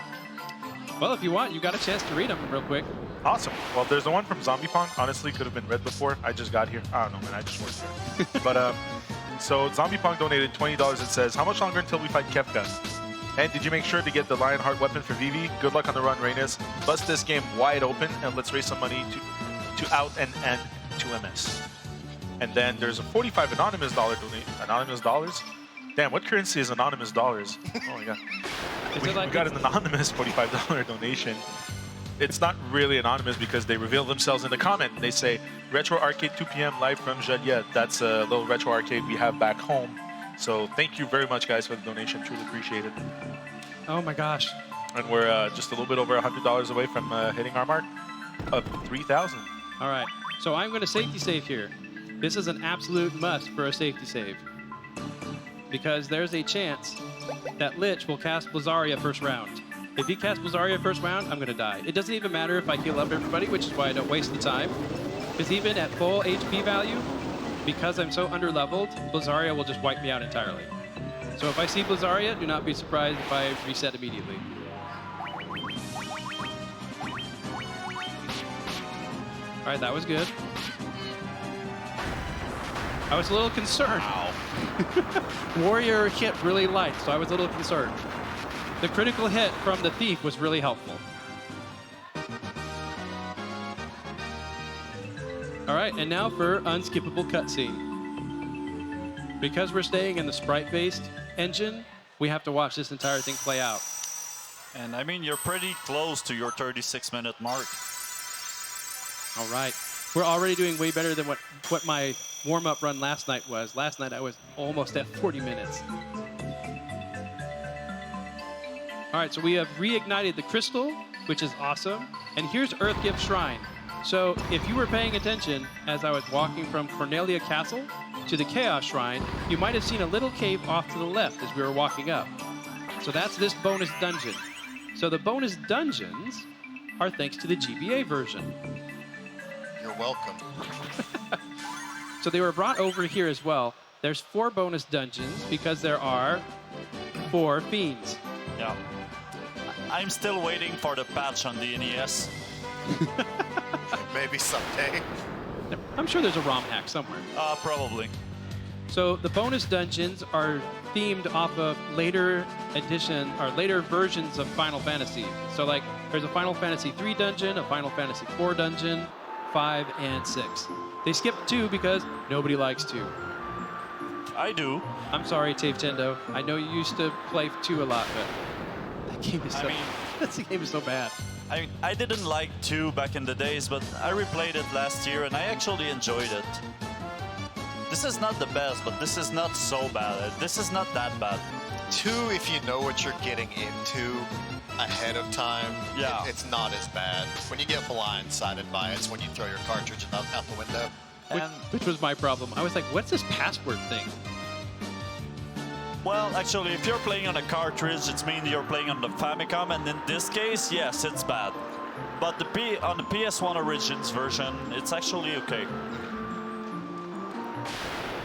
Well, if you want, you got a chance to read them real quick. Awesome. Well, there's the one from Zombie Punk. Honestly, could have been read before. I just got here. I don't know, man. I just worked here. But so Zombie Punk donated $20. It says, "How much longer until we fight Kefka? And did you make sure to get the Lionheart weapon for Vivi? Good luck on the run, Raeanus. Bust this game wide open and let's raise some money to out and end 2MS." And then there's a $45 anonymous dollar donate. Anonymous dollars? Damn, what currency is anonymous dollars? Oh my god. Is We it like got an anonymous $45 donation. It's not really anonymous because they reveal themselves in the comment. They say, "Retro Arcade 2 p.m. live from Joliet." That's a little retro arcade we have back home. So thank you very much, guys, for the donation. Truly appreciate it. Oh my gosh. And we're just a little bit over $100 away from hitting our mark of 3,000. All right, so I'm going to safety save here. This is an absolute must for a safety save. Because there's a chance that Lich will cast Blizzaria first round. If he casts Blizzaria first round, I'm going to die. It doesn't even matter if I heal up everybody, which is why I don't waste the time. Because even at full HP value, because I'm so underleveled, Blizzaria will just wipe me out entirely. So if I see Blizzaria, do not be surprised if I reset immediately. All right, that was good. I was a little concerned. Wow. Warrior hit really light, so I was a little concerned. The critical hit from the thief was really helpful. All right, and now for unskippable cutscene. Because we're staying in the sprite-based engine, we have to watch this entire thing play out. And I mean, you're pretty close to your 36-minute mark. All right. We're already doing way better than what my warm-up run last night was. Last night I was almost at 40 minutes. All right, so we have reignited the crystal, which is awesome. And here's Earthgift Shrine. So if you were paying attention as I was walking from Cornelia Castle to the Chaos Shrine, you might have seen a little cave off to the left as we were walking up. So that's this bonus dungeon. So the bonus dungeons are thanks to the GBA version. You're welcome. So they were brought over here as well. There's 4 bonus dungeons because there are 4 fiends. Yeah. I'm still waiting for the patch on the NES. Maybe someday. I'm sure there's a ROM hack somewhere. Probably. So the bonus dungeons are themed off of later edition or later versions of Final Fantasy. So like there's a Final Fantasy 3 dungeon, a Final Fantasy 4 dungeon, 5 and 6. They skipped 2 because nobody likes 2. I do. I'm sorry, Tave Tendo. I know you used to play 2 a lot, but that game is so that game is so bad. I didn't like 2 back in the days, but I replayed it last year and I actually enjoyed it. This is not the best, but this is not so bad. This is not that bad. 2, if you know what you're getting into ahead of time, Yeah. it's not as bad. When you get blindsided by it, it's when you throw your cartridge out the window. Which was my problem. I was like, what's this password thing? Well, actually, if you're playing on a cartridge, it means you're playing on the Famicom, and in this case, yes, it's bad. But on the PS1 Origins version, it's actually okay.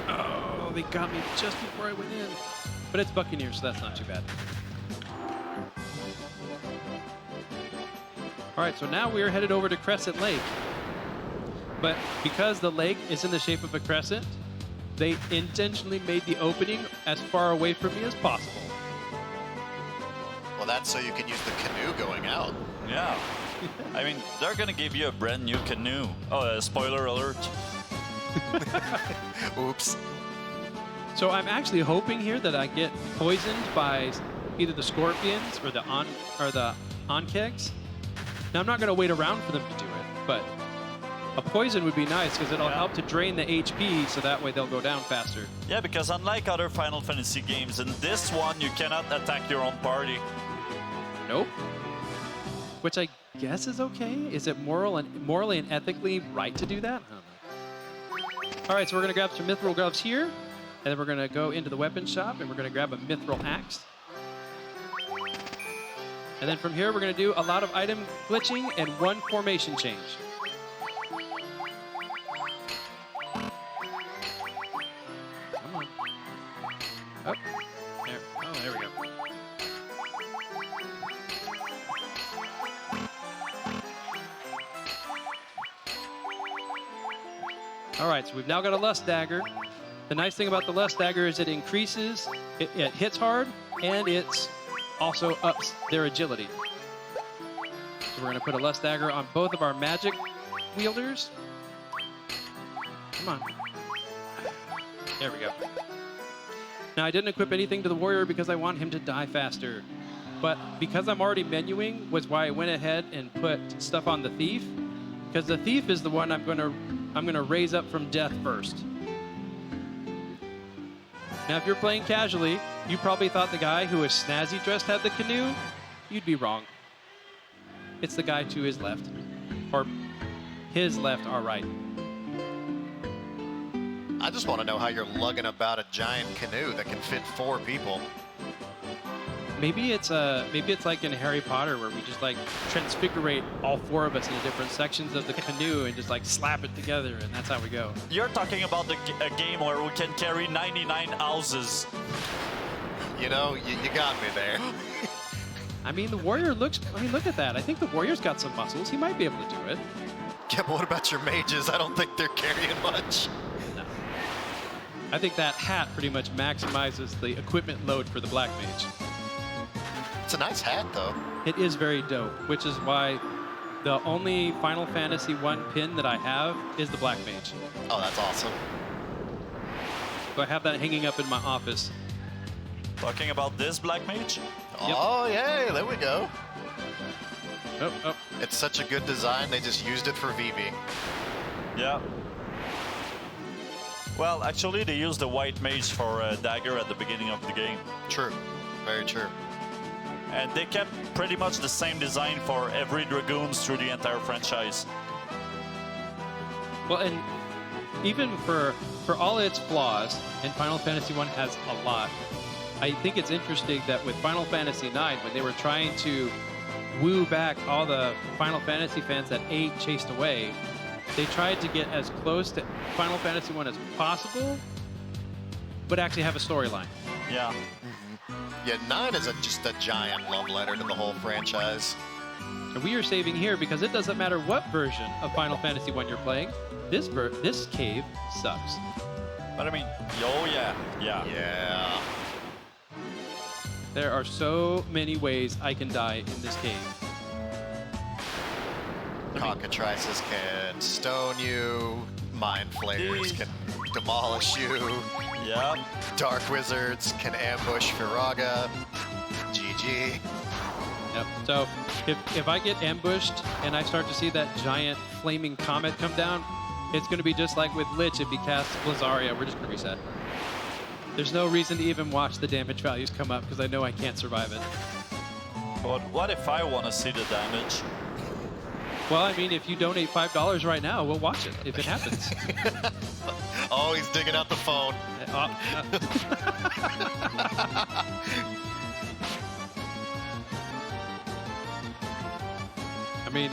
Oh, they got me just before I went in. But it's Buccaneers, so that's not too bad. All right, so now we're headed over to Crescent Lake. But because the lake is in the shape of a crescent, they intentionally made the opening as far away from me as possible. Well, that's so you can use the canoe going out. Yeah. I mean, they're gonna give you a brand new canoe. Oh, spoiler alert. Oops. So I'm actually hoping here that I get poisoned by either the scorpions or the onkegs. Now I'm not going to wait around for them to do it, but a poison would be nice because it'll help to drain the HP, so that way they'll go down faster. Yeah, because unlike other Final Fantasy games, in this one you cannot attack your own party. Nope. Which I guess is okay. Is it morally and ethically right to do that? I don't know. All right, so we're going to grab some mithril gloves here. And then we're going to go into the weapon shop, and we're going to grab a mithril axe. And then from here, we're going to do a lot of item glitching and one formation change. Come on. Oh, there we go. All right, so we've now got a Lust Dagger. The nice thing about the Lust Dagger is it increases, it hits hard, and it's also ups their agility. So we're going to put a Lust Dagger on both of our magic wielders. Come on. There we go. Now, I didn't equip anything to the warrior because I want him to die faster. But because I'm already menuing was why I went ahead and put stuff on the thief. Because the thief is the one I'm going to raise up from death first. Now, if you're playing casually, you probably thought the guy who was snazzy dressed had the canoe. You'd be wrong. It's the guy to his left. Or his left, our right. I just want to know how you're lugging about a giant canoe that can fit 4 people. Maybe it's like in Harry Potter where we just like transfigurate all 4 of us into different sections of the canoe and just like slap it together, and that's how we go. You're talking about a game where we can carry 99 houses. You know, you got me there. I mean, the warrior looks... I mean, look at that. I think the warrior's got some muscles. He might be able to do it. Yeah, but what about your mages? I don't think they're carrying much. No. I think that hat pretty much maximizes the equipment load for the Black Mage. It's a nice hat, though. It is very dope, which is why the only Final Fantasy 1 pin that I have is the Black Mage. Oh, that's awesome. So I have that hanging up in my office. Talking about this Black Mage? Yep. Oh, yay, there we go. Oh. It's such a good design, they just used it for Vivi. Yeah. Well, actually, they used the white mage for a dagger at the beginning of the game. True. Very true. And they kept pretty much the same design for every Dragoons through the entire franchise. Well, and even for all its flaws, and Final Fantasy 1 has a lot, I think it's interesting that with Final Fantasy 9, when they were trying to woo back all the Final Fantasy fans that 8 chased away, they tried to get as close to Final Fantasy 1 as possible, but actually have a storyline. Yeah. Yeah, 9 is just a giant love letter to the whole franchise. And we are saving here because it doesn't matter what version of Final Fantasy 1 you're playing, this cave sucks. But I mean, yeah. There are so many ways I can die in this cave. Cockatrices can stone you, mind flayers can demolish you, Yep. dark wizards can ambush Firaga. GG. Yep. So if I get ambushed and I start to see that giant flaming comet come down, it's going to be just like with Lich if he casts Blizzaria. We're just going to reset. There's no reason to even watch the damage values come up because I know I can't survive it. But what if I want to see the damage? Well, I mean, if you donate $5 right now, we'll watch it if it happens. Oh, he's digging out the phone. I mean,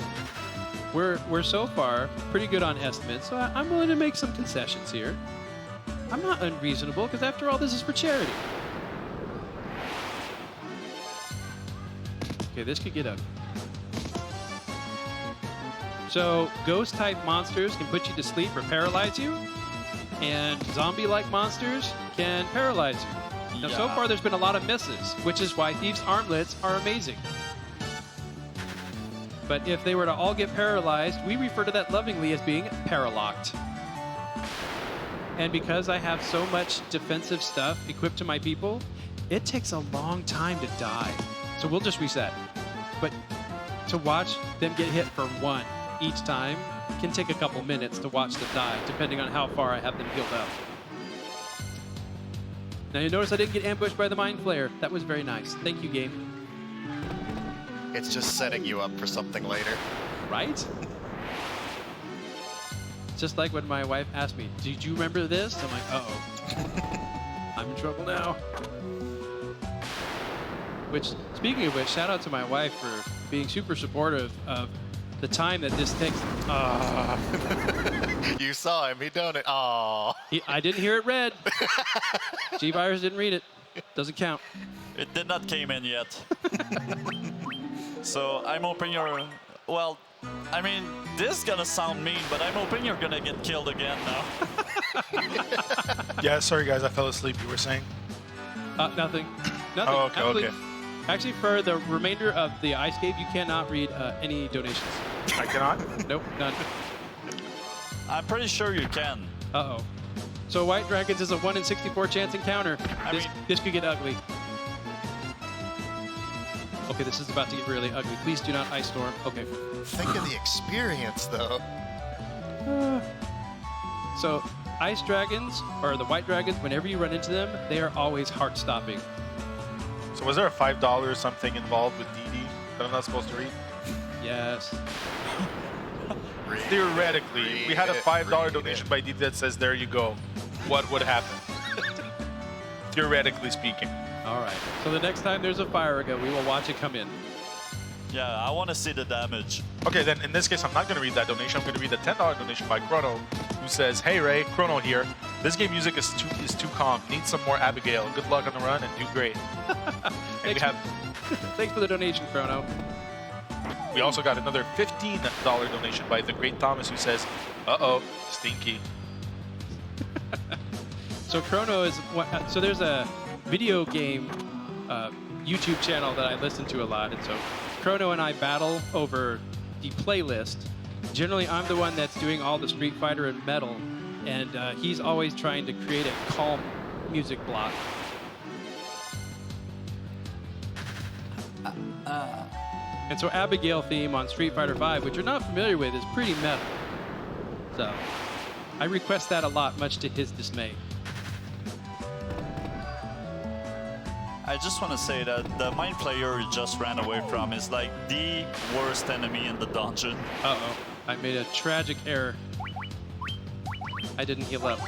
we're so far pretty good on estimates, so I'm willing to make some concessions here. I'm not unreasonable, because after all, this is for charity. Okay, this could get ugly. So ghost-type monsters can put you to sleep or paralyze you, and zombie-like monsters can paralyze you. Now, so Yeah. far, there's been a lot of misses, which is why Thieves' Armlets are amazing. But if they were to all get paralyzed, we refer to that lovingly as being paralocked. And because I have so much defensive stuff equipped to my people, it takes a long time to die. So we'll just reset. But to watch them get hit for one each time can take a couple minutes to watch them die, depending on how far I have them healed up. Now you notice I didn't get ambushed by the Mind Flayer. That was very nice. Thank you, game. It's just setting you up for something later. Right? Just like when my wife asked me, did you remember this? I'm like, uh-oh. I'm in trouble now. Which, speaking of which, shout out to my wife for being super supportive of the time that this takes. You saw him. He done it. Aww. I didn't hear it read. G-Virus didn't read it. Doesn't count. It did not came in yet. So I'm hoping you're, well, I mean, this is gonna sound mean, but I'm hoping you're gonna get killed again now. Yeah, sorry guys, I fell asleep. You were saying? Nothing. Nothing. Oh, okay, okay. Actually, for the remainder of the Ice Cave, you cannot read any donations. I cannot? Nope, none. I'm pretty sure you can. Uh-oh. So White Dragons is a 1 in 64 chance encounter. This could get ugly. Okay, this is about to get really ugly. Please do not Ice Storm. Okay. Think of the experience, though. So Ice Dragons, or the White Dragons, whenever you run into them, they are always heart-stopping. So was there a $5 or something involved with DD that I'm not supposed to read? Yes. Theoretically, if we had a $5 donation by DD that says, there you go, what would happen? Theoretically speaking. All right. So the next time there's a fire go, we will watch it come in. Yeah, I want to see the damage. Okay, then in this case, I'm not going to read that donation. I'm going to read the $10 donation by Chrono, who says, hey Ray, Chrono here. This game music is too calm. Need some more Abigail. Good luck on the run and do great. And Thanks for the donation, Chrono. we also got another $15 donation by the great Thomas, who says, uh-oh, stinky. So Chrono is so there's a video game YouTube channel that I listen to a lot, and so Chrono and I battle over the playlist. Generally, I'm the one that's doing all the Street Fighter and Metal, and he's always trying to create a calm music block. And so Abigail theme on Street Fighter V, which you're not familiar with, is pretty metal. So I request that a lot, much to his dismay. I just want to say that the Mind Flayer you just ran away from is like the worst enemy in the dungeon. Uh-oh. I made a tragic error. I didn't heal up.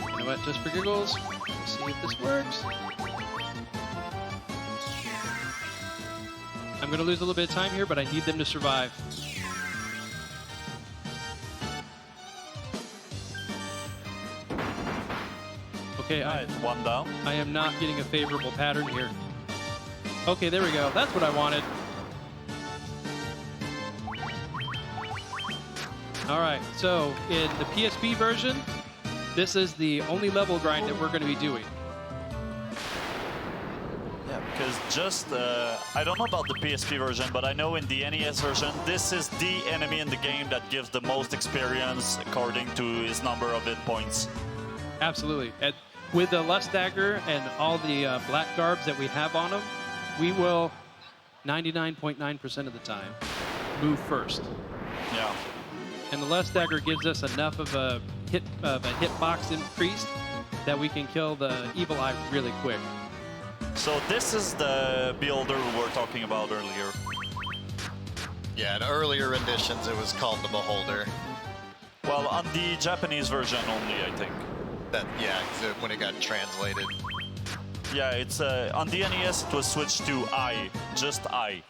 You know what? Just for giggles, let's see if this works. I'm going to lose a little bit of time here, but I need them to survive. Okay, Right, one down. I am not getting a favorable pattern here. Okay, there we go. That's what I wanted. All right, so in the PSP version, this is the only level grind that we're going to be doing. Yeah, because just, I don't know about the PSP version, but I know in the NES version, this is the enemy in the game that gives the most experience according to his number of hit points. Absolutely. And with the Lust Dagger and all the black garbs that we have on them, we will 99.9% of the time move first. Yeah. And the Lust Dagger gives us enough of a hitbox increase that we can kill the Evil Eye really quick. So this is the builder we were talking about earlier. Yeah, in earlier renditions, it was called the Beholder. Well, on the Japanese version only, I think. Yeah, 'cause when it got translated. Yeah, it's on the NES it was switched to I, just I.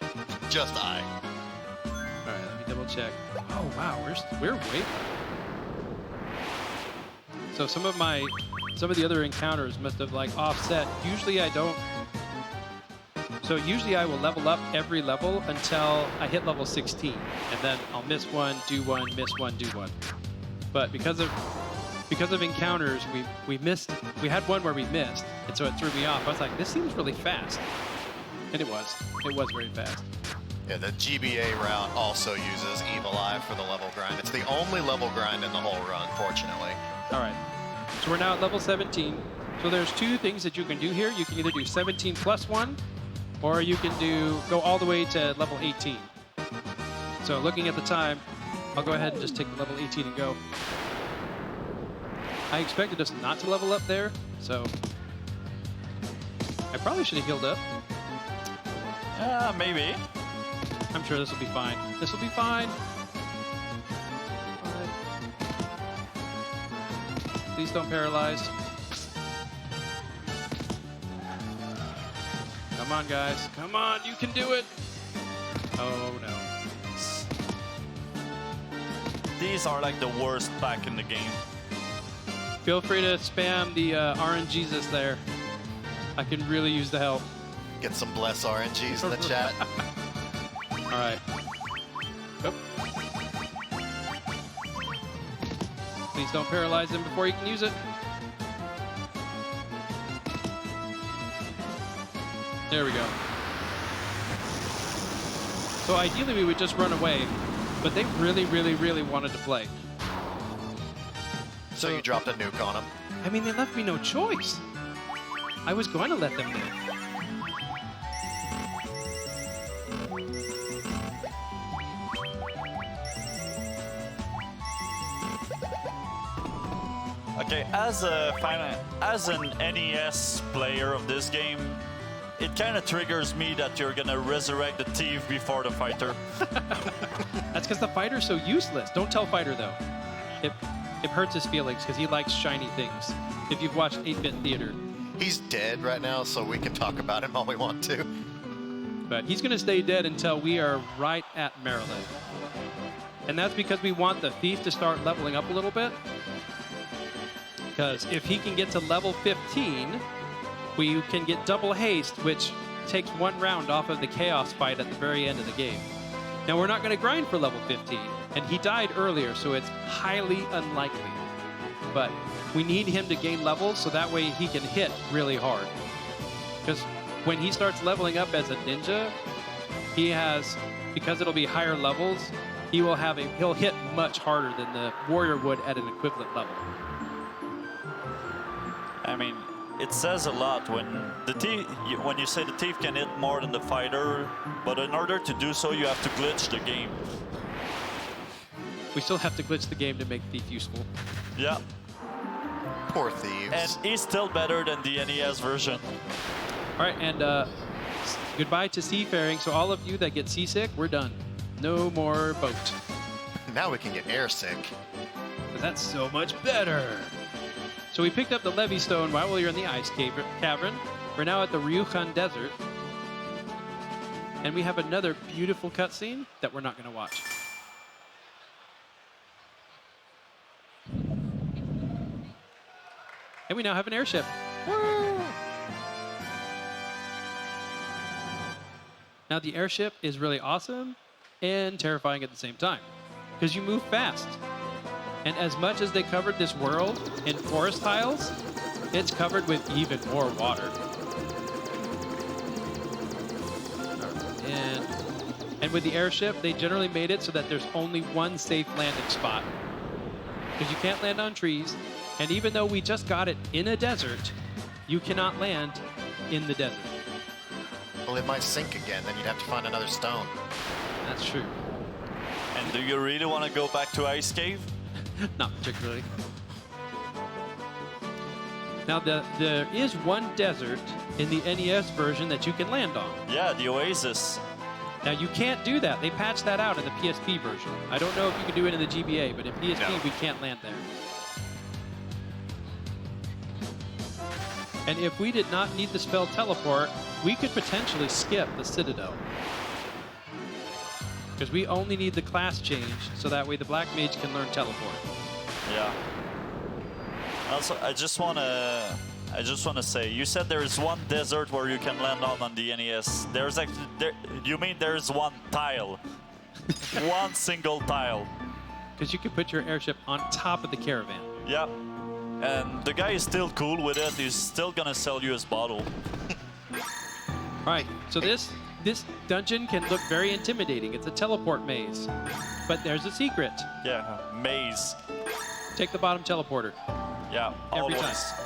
Just I. All right, let me double check. Oh wow, we're way. So some of my some of the other encounters must have like offset. Usually I don't. So usually I will level up every level until I hit level 16, and then I'll miss one, do one, miss one, do one. But because of encounters, we had one where we missed, and so it threw me off. I was like, this seems really fast, and it was very fast. Yeah, the GBA route also uses Evil Eye for the level grind. It's the only level grind in the whole run, fortunately. All right, so we're now at level 17. So there's two things that you can do here. You can either do 17 plus 1, or you can go all the way to level 18. So looking at the time, I'll go ahead and just take the level 18 and go. I expected us not to level up there, so I probably should have healed up. Maybe. I'm sure this will be fine. This will be fine. Please don't paralyze. Come on, guys. Come on, you can do it. Oh, no. These are like the worst back in the game. Feel free to spam the RNGesus there. I can really use the help. Get some bless RNGs in the chat. All right. Oop. Please don't paralyze him before you can use it. There we go. So ideally we would just run away, but they really, really, really wanted to play. So you dropped a nuke on them. I mean, they left me no choice. I was going to let them live. Okay, as an NES player of this game, it kind of triggers me that you're gonna resurrect the thief before the fighter. That's because the fighter's so useless. Don't tell Fighter, though. It hurts his feelings because he likes shiny things. If you've watched 8-Bit Theater. He's dead right now, so we can talk about him all we want to. But he's going to stay dead until we are right at Maryland. And that's because we want the thief to start leveling up a little bit. Because if he can get to level 15, we can get double haste, which takes 1 round off of the chaos fight at the very end of the game. Now, we're not going to grind for level 15, and he died earlier, so it's highly unlikely. But we need him to gain levels so that way he can hit really hard. Because when he starts leveling up as a ninja, he has, because it'll be higher levels, he'll hit much harder than the warrior would at an equivalent level. I mean, it says a lot when when you say the thief can hit more than the fighter, but in order to do so, you have to glitch the game. We still have to glitch the game to make Thief useful. Yeah. Poor thieves. And he's still better than the NES version. All right, and goodbye to seafaring. So all of you that get seasick, we're done. No more boat. Now we can get airsick. That's so much better. So we picked up the Levy Stone while we were in the ice cavern. We're now at the Ryukhan Desert. And we have another beautiful cutscene that we're not going to watch. And we now have an airship. Woo! Now the airship is really awesome and terrifying at the same time because you move fast. And as much as they covered this world in forest tiles, it's covered with even more water. And with the airship, they generally made it so that there's only one safe landing spot. Because you can't land on trees. And even though we just got it in a desert, you cannot land in the desert. Well, it might sink again, then you'd have to find another stone. That's true. And do you really want to go back to Ice Cave? Not particularly. Now, there is one desert in the NES version that you can land on. Yeah, the Oasis. Now, you can't do that. They patched that out in the PSP version. I don't know if you can do it in the GBA, but in PSP, we can't land there. And if we did not need the spell Teleport, we could potentially skip the Citadel. Because we only need the class change, so that way the Black Mage can learn Teleport. Yeah. Also, I just wanna say, you said there is one desert where you can land on the NES. There's actually, you mean there's one tile, one single tile. Because you can put your airship on top of the caravan. Yeah, and the guy is still cool with it. He's still gonna sell you his bottle. All right, so this dungeon can look very intimidating. It's a teleport maze, but there's a secret. Yeah, maze. Take the bottom teleporter. Yeah, Every always. time.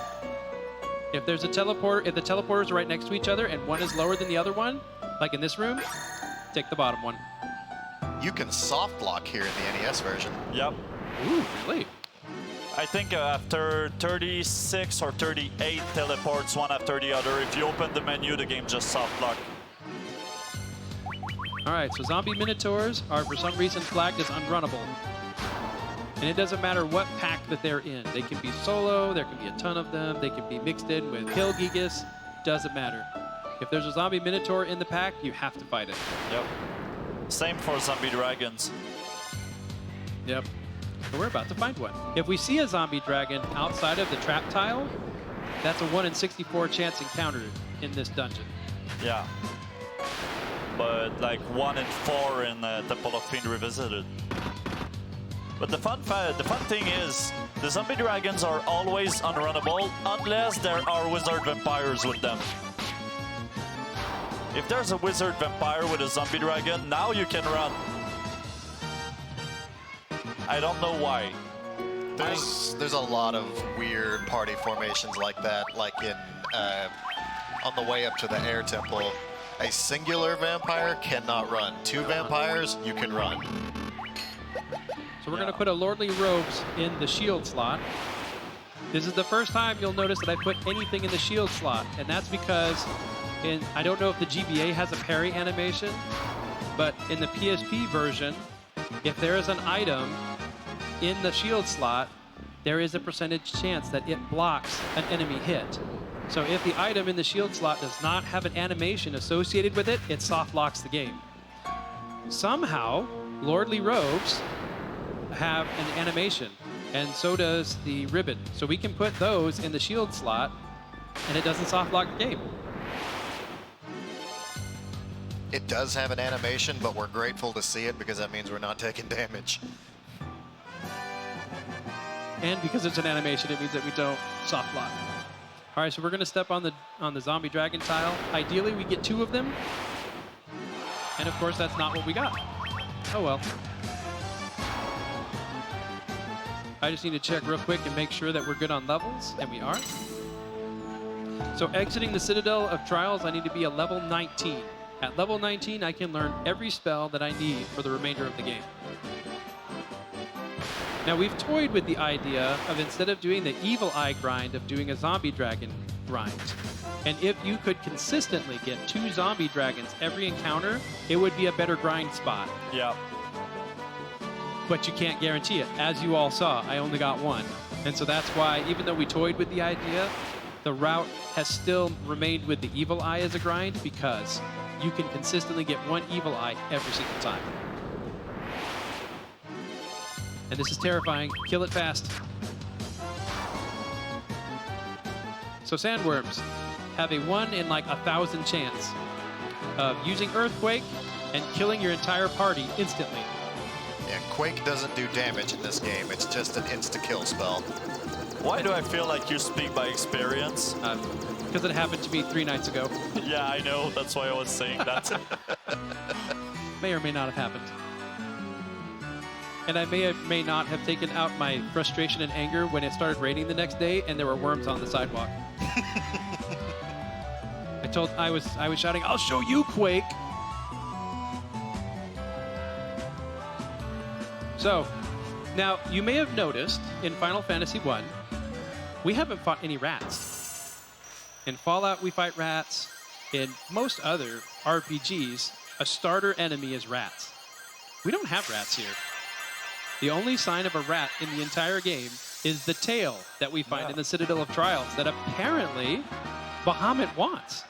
If there's a teleporter, if the teleporters are right next to each other and one is lower than the other one, like in this room, take the bottom one. You can soft lock here in the NES version. Yep. Ooh, really? I think after 36 or 38 teleports, one after the other, if you open the menu, the game just soft lock. All right, so zombie minotaurs are for some reason flagged as unrunnable. And it doesn't matter what pack that they're in. They can be solo, there can be a ton of them, they can be mixed in with Hill Gigas, doesn't matter. If there's a zombie minotaur in the pack, you have to fight it. Yep. Same for zombie dragons. Yep. So we're about to find one. If we see a zombie dragon outside of the trap tile, that's a 1 in 64 chance encounter in this dungeon. Yeah. But like 1 in 4 in Temple of Pain Revisited. But the fun thing is, the zombie dragons are always unrunnable unless there are wizard vampires with them. If there's a wizard vampire with a zombie dragon, now you can run. I don't know why. There's a lot of weird party formations like that, like in on the way up to the air temple. A singular vampire cannot run. 2 vampires, you can run. So we're going to put a Lordly Robes in the shield slot. This is the first time you'll notice that I put anything in the shield slot, and that's because I don't know if the GBA has a parry animation, but in the PSP version, if there is an item in the shield slot, there is a percentage chance that it blocks an enemy hit. So if the item in the shield slot does not have an animation associated with it, it soft locks the game. Somehow, Lordly Robes have an animation, and so does the ribbon. So we can put those in the shield slot, and it doesn't soft lock the game. It does have an animation, but we're grateful to see it because that means we're not taking damage. And because it's an animation, it means that we don't soft lock. All right, so we're going to step on the zombie dragon tile. Ideally, we get 2 of them. And of course, that's not what we got. Oh well. I just need to check real quick and make sure that we're good on levels, and we are. So exiting the Citadel of Trials, I need to be a level 19. At level 19, I can learn every spell that I need for the remainder of the game. Now, we've toyed with the idea of, instead of doing the evil eye grind, of doing a zombie dragon grind. And if you could consistently get 2 zombie dragons every encounter, it would be a better grind spot. Yeah. But you can't guarantee it. As you all saw, I only got 1. And so that's why, even though we toyed with the idea, the route has still remained with the evil eye as a grind, because you can consistently get 1 evil eye every single time. And this is terrifying. Kill it fast. So sandworms have a 1 in like 1,000 chance of using Earthquake and killing your entire party instantly. And Quake doesn't do damage in this game. It's just an insta-kill spell. Why do I feel like you speak by experience? Because it happened to me 3 nights ago. Yeah, I know. That's why I was saying that. May or may not have happened. And I may not have taken out my frustration and anger when it started raining the next day and there were worms on the sidewalk. I was shouting, "I'll show you, Quake!" So, now you may have noticed in Final Fantasy I, we haven't fought any rats. In Fallout, we fight rats. In most other RPGs, a starter enemy is rats. We don't have rats here. The only sign of a rat in the entire game is the tail that we find in the Citadel of Trials that apparently Bahamut wants.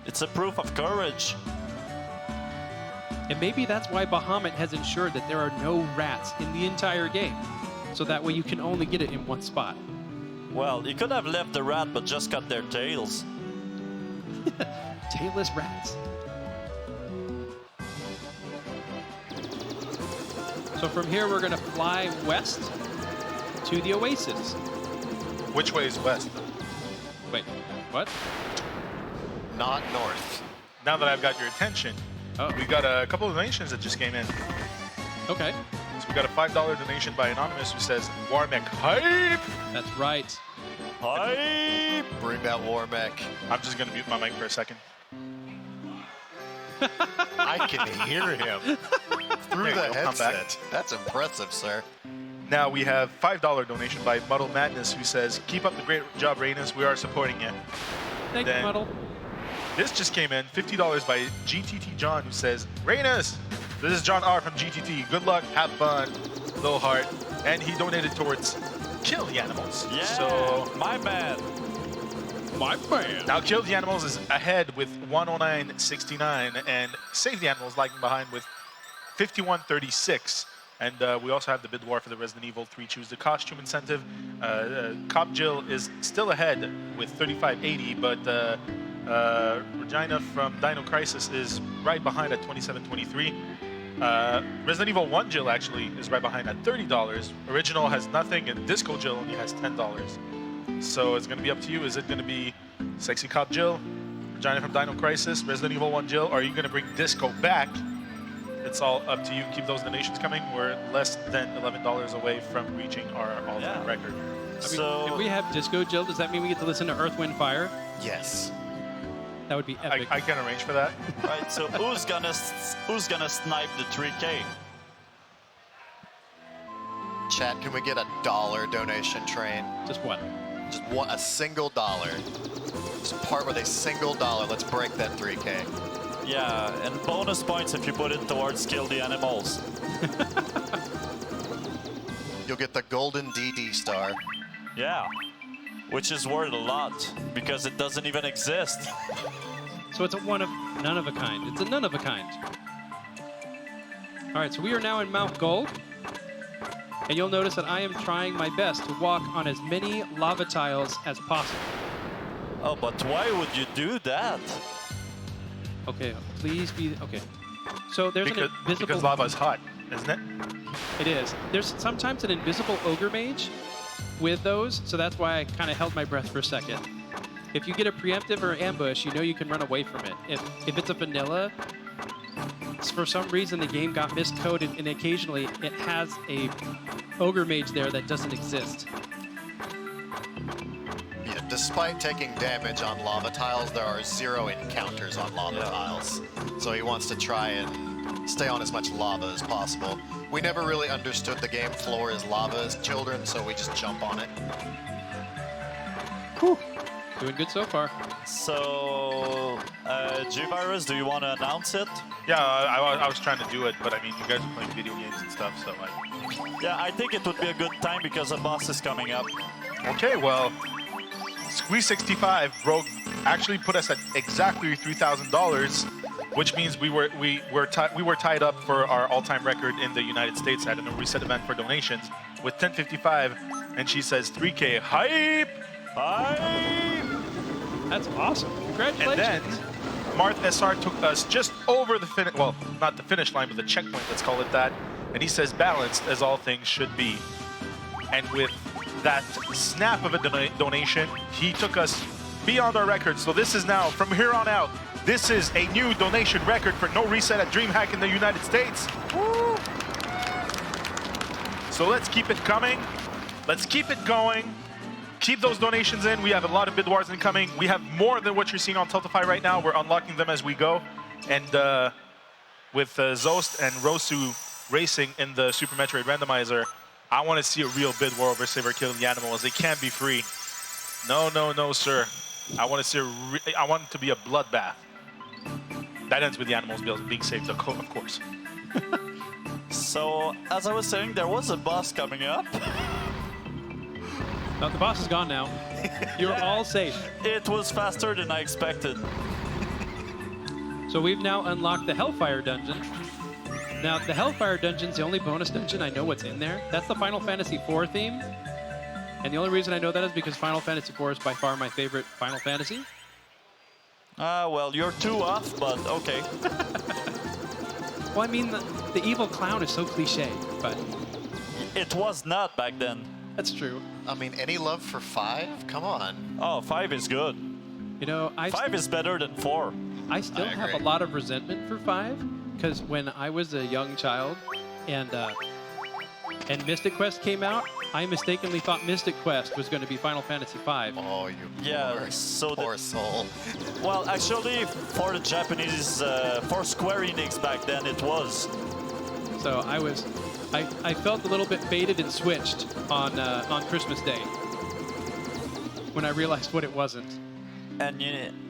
It's a proof of courage. And maybe that's why Bahamut has ensured that there are no rats in the entire game. So that way you can only get it in 1 spot. Well, you could have left the rat, but just cut their tails. Tailless rats. So from here, we're going to fly west to the Oasis. Which way is west? Wait, what? Not north. Now that I've got your attention, Oh, we got a couple of donations that just came in. okay. So we got a $5 donation by Anonymous who says, Warmech hype! That's right. Hi! Bring that war mech. I'm just going to mute my mic for a second. I can hear him through There you the go, come back. headset. That's impressive, sir. Now we have $5 donation by Muddle Madness who says, keep up the great job, Raeanus. We are supporting you. Thank you, Then- Muddle. This just came in, $50 by GTT John who says, Raeanus, this is John R from GTT. Good luck, have fun, little heart. And he donated towards Kill the Animals. Yeah, So my man. My man. now Kill the Animals is ahead with 109.69 and Save the Animals lagging behind with 51.36. And we also have the bid war for the Resident Evil 3 Choose the Costume incentive. Cop Jill is still ahead with 35.80, but Regina from Dino Crisis is right behind at 27.23. Resident Evil 1 Jill actually is right behind at $30. Original has nothing, and Disco Jill only has $10. So it's going to be up to you. Is it going to be Sexy Cop Jill, Regina from Dino Crisis, Resident Evil 1 Jill, or are you going to bring Disco back? It's all up to you. Keep those donations coming. We're less than $11 away from reaching our all-time record. I mean, So if we have Disco Jill, does that mean we get to listen to Earth, Wind, Fire? Yes. That would be epic. I can arrange for that. right, so who's gonna snipe the 3K? Chat, can we get a $1 donation train? Just one. Just one, a single dollar. Just part with a single dollar. Let's break that 3K. Yeah, and bonus points if you put it towards Kill the Animals. You'll get the golden DD star. Yeah, which is worth a lot because it doesn't even exist. So it's a none of a kind. It's a none of a kind. All right, so we are now in Mount Gold. And you'll notice that I am trying my best to walk on as many lava tiles as possible. Oh, but why would you do that? Okay, please be, okay. So there's an invisible... Because lava is hot, isn't it? It is. There's sometimes an invisible ogre mage with those, so that's why I kind of held my breath for a second. If you get a preemptive or ambush, you know you can run away from it. If it's a vanilla, for some reason the game got miscoded, and occasionally it has a ogre mage there that doesn't exist. Yeah, despite taking damage on lava tiles, there are 0 encounters on lava tiles. So he wants to try and stay on as much lava as possible. We never really understood the game floor as lava as children, so we just jump on it. Whew. Doing good so far. So, G-Virus, do you want to announce it? Yeah, I was trying to do it, but I mean, you guys are playing video games and stuff, so Yeah, I think it would be a good time because a boss is coming up. Okay, well, Squeeze65 actually put us at exactly $3,000, which means we were tied up for our all-time record in the United States at a NoReset event for donations with 1055, and she says 3K hype. That's awesome. Congratulations. And then Marth SR took us just over the finish, well, not the finish line, but the checkpoint, let's call it that. And he says balanced as all things should be. And with that snap of a donation, he took us beyond our record. So this is now, from here on out, this is a new donation record for NoReset at DreamHack in the United States. Woo! So let's keep it coming. Let's keep it going. Keep those donations in. We have a lot of bid wars incoming. We have more than what you're seeing on Tiltify right now. We're unlocking them as we go. And with Zost and Rosu racing in the Super Metroid randomizer, I want to see a real bid war over Save or Kill the Animals. It can't be free. No, no, no, sir. I want to see I want it to be a bloodbath. That ends with the animals being saved, of course. So, as I was saying, there was a boss coming up. No, the boss is gone now. You're all safe. It was faster than I expected. So we've now unlocked the Hellfire Dungeon. Now, the Hellfire Dungeon's the only bonus dungeon I know what's in there. That's the Final Fantasy IV theme. And the only reason I know that is because Final Fantasy IV is by far my favorite Final Fantasy. Well, you're too off, but okay. Well, I mean, the evil clown is so cliche, but It was not back then. that's true. I mean, any love for 5? Come on. Oh, 5 is good. You know, 5 is better than 4. I still I have a agree. lot of resentment for 5, because when I was a young child and Mystic Quest came out, I mistakenly thought Mystic Quest was going to be Final Fantasy V. Oh, you Yeah, poor, so poor soul. Well, actually, for the Japanese, for Square Enix back then, it was. So I felt a little bit baited and switched on Christmas Day when I realized what it wasn't. And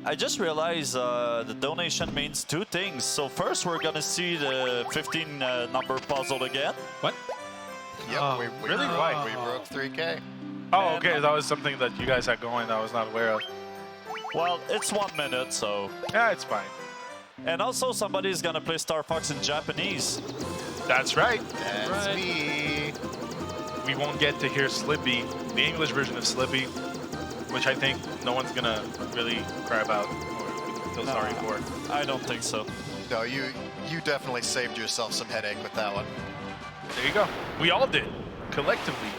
I just realized the donation means 2 things. So first, we're gonna see the 15 number puzzle again. What? Yep, Oh, we really? broke- Why? We broke 3K. Oh, okay. That was something that you guys had going that I was not aware of. Well, it's 1 minute, so. Yeah, it's fine. And also, somebody's gonna play Star Fox in Japanese. That's right. That's Right. me. We won't get to hear Slippy, the English version of Slippy, which I think no one's gonna really cry about or feel sorry for. I don't think so. No, you definitely saved yourself some headache with that one. There you go. We all did, collectively,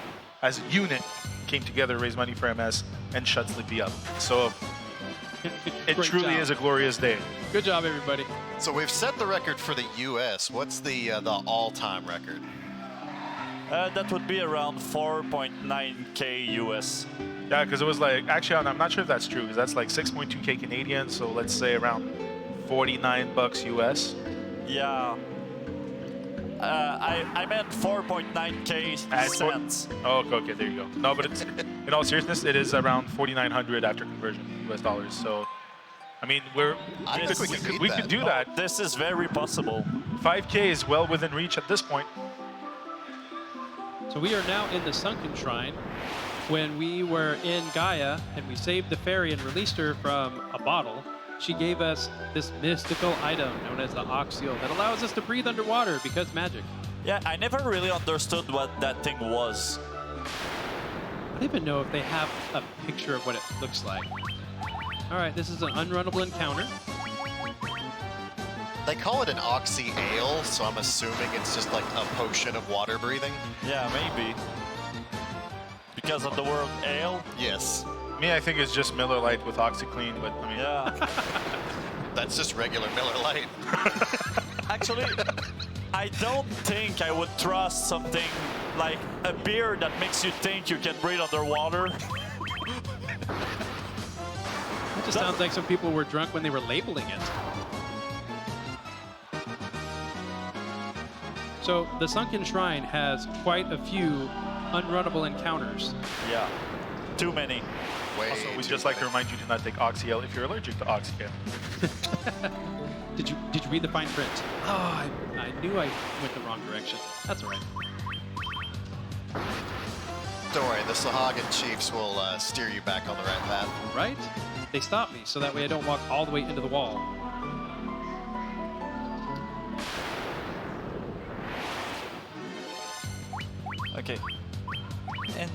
as a unit, came together to raise money for MS and shut Slippy up. So it Great truly job. is a glorious day. Good job, everybody. So we've set the record for the U.S. What's the all-time record? That would be around 4.9k US. Yeah, because it was like, actually, I'm not sure if that's true, because that's like 6.2K Canadian, so let's say around $49 US. Yeah. I meant 4.9k At cents. Oh, okay, there you go. No, but it's, in all seriousness, it is around 4,900 after conversion, US dollars. So, I mean, I think we can beat we that. could do that. This is very possible. 5K is well within reach at this point. So we are now in the Sunken Shrine. When we were in Gaia and we saved the fairy and released her from a bottle, she gave us this mystical item known as the Oxyl that allows us to breathe underwater because magic. Yeah, I never really understood what that thing was. I don't even know if they have a picture of what it looks like. All right, this is an unrunnable encounter. They call it an oxy ale, so I'm assuming it's just like a potion of water breathing. Yeah, maybe. Because of the word ale? Yes, Me, I think it's just Miller Lite with OxyClean, but I mean, Yeah. that's just regular Miller Lite. Actually, I don't think I would trust something like a beer that makes you think you can breathe underwater. It just sounds like some people were drunk when they were labeling it. So the Sunken Shrine has quite a few unrunnable encounters. Yeah. Too many. Way also, we'd too just like to many. remind you to not take Oxyel if you're allergic to Oxyel. Did you read the fine print? Oh, I knew I went the wrong direction. That's all right. Don't worry, the Sahagan Chiefs will steer you back on the right path. Right? They stopped me so that way I don't walk all the way into the wall. Okay. And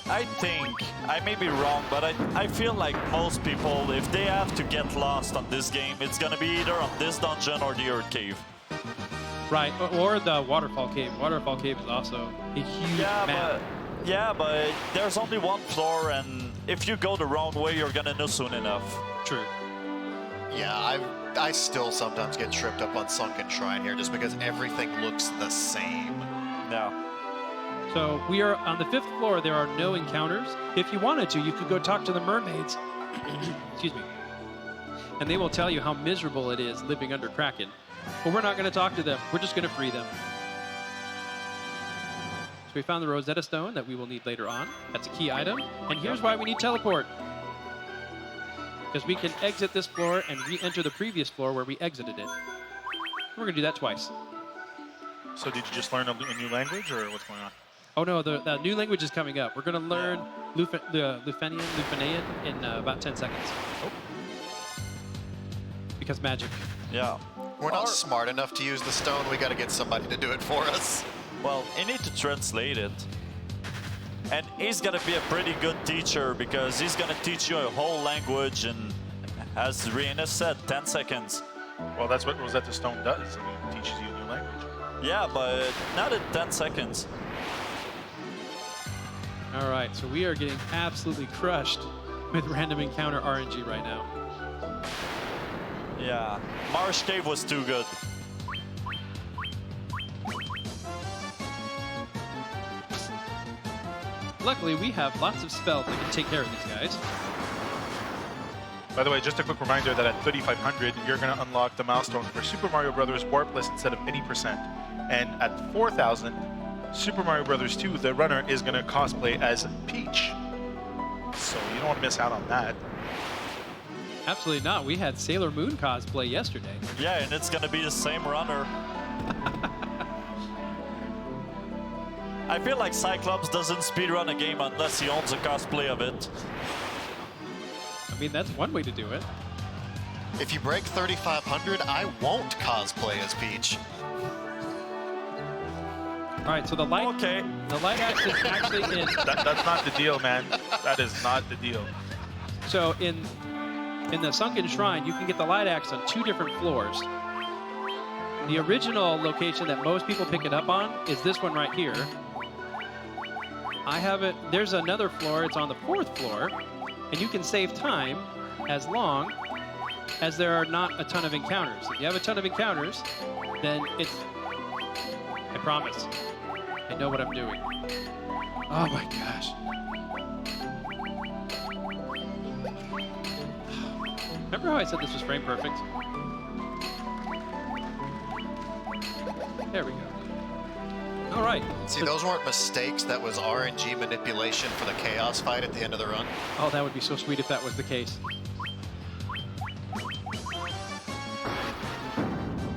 I think, I may be wrong, but I feel like most people, if they have to get lost on this game, it's gonna be either on this dungeon or the Earth Cave. Right, or the Waterfall Cave. Waterfall Cave is also a huge map. But there's only one floor, and if you go the wrong way, you're gonna know soon enough. True. Yeah, I still sometimes get tripped up on Sunken Shrine here just because everything looks the same. Yeah. So we are on the 5th floor. There are no encounters. If you wanted to, you could go talk to the mermaids. Excuse me. And they will tell you how miserable it is living under Kraken. But we're not going to talk to them. We're just going to free them. So we found the Rosetta Stone that we will need later on. That's a key item. And here's why we need teleport. Because we can exit this floor and re-enter the previous floor where we exited it. We're going to do that twice. So did you just learn a new language, or what's going on? Oh no, the new language is coming up. We're going to learn Lufenian in about 10 seconds. Oh. Because magic. Yeah. We're not smart enough to use the stone. We got to get somebody to do it for us. Well, you need to translate it. And he's gonna be a pretty good teacher because he's gonna teach you a whole language and, as Raeanus said, 10 seconds. Well, that's what Rosetta Stone does. I mean, it teaches you a new language. Yeah, but not in 10 seconds. All right, so we are getting absolutely crushed with random encounter RNG right now. Yeah, Marsh Cave was too good. Luckily, we have lots of spells that can take care of these guys. By the way, just a quick reminder that at 3,500, you're going to unlock the milestone for Super Mario Bros. Warpless instead of any percent. And at 4,000, Super Mario Bros. 2, the runner, is going to cosplay as Peach. So you don't want to miss out on that. Absolutely not. We had Sailor Moon cosplay yesterday. Yeah, and it's gonna be the same runner. I feel like Cyclops doesn't speedrun a game unless he owns a cosplay of it. I mean, that's one way to do it. If you break 3,500, I won't cosplay as Peach. All right, so the light axe is actually in. That's not the deal, man. That is not the deal. So in the Sunken Shrine, you can get the light axe on 2 different floors. The original location that most people pick it up on is this one right here. I have it. There's another floor. It's on the 4th floor, and you can save time as long as there are not a ton of encounters. If you have a ton of encounters, then it's. I promise. I know what I'm doing. Oh my gosh. Remember how I said this was frame perfect? There we go. All right. See, So- those weren't mistakes. That was RNG manipulation for the chaos fight at the end of the run. Oh, that would be so sweet if that was the case.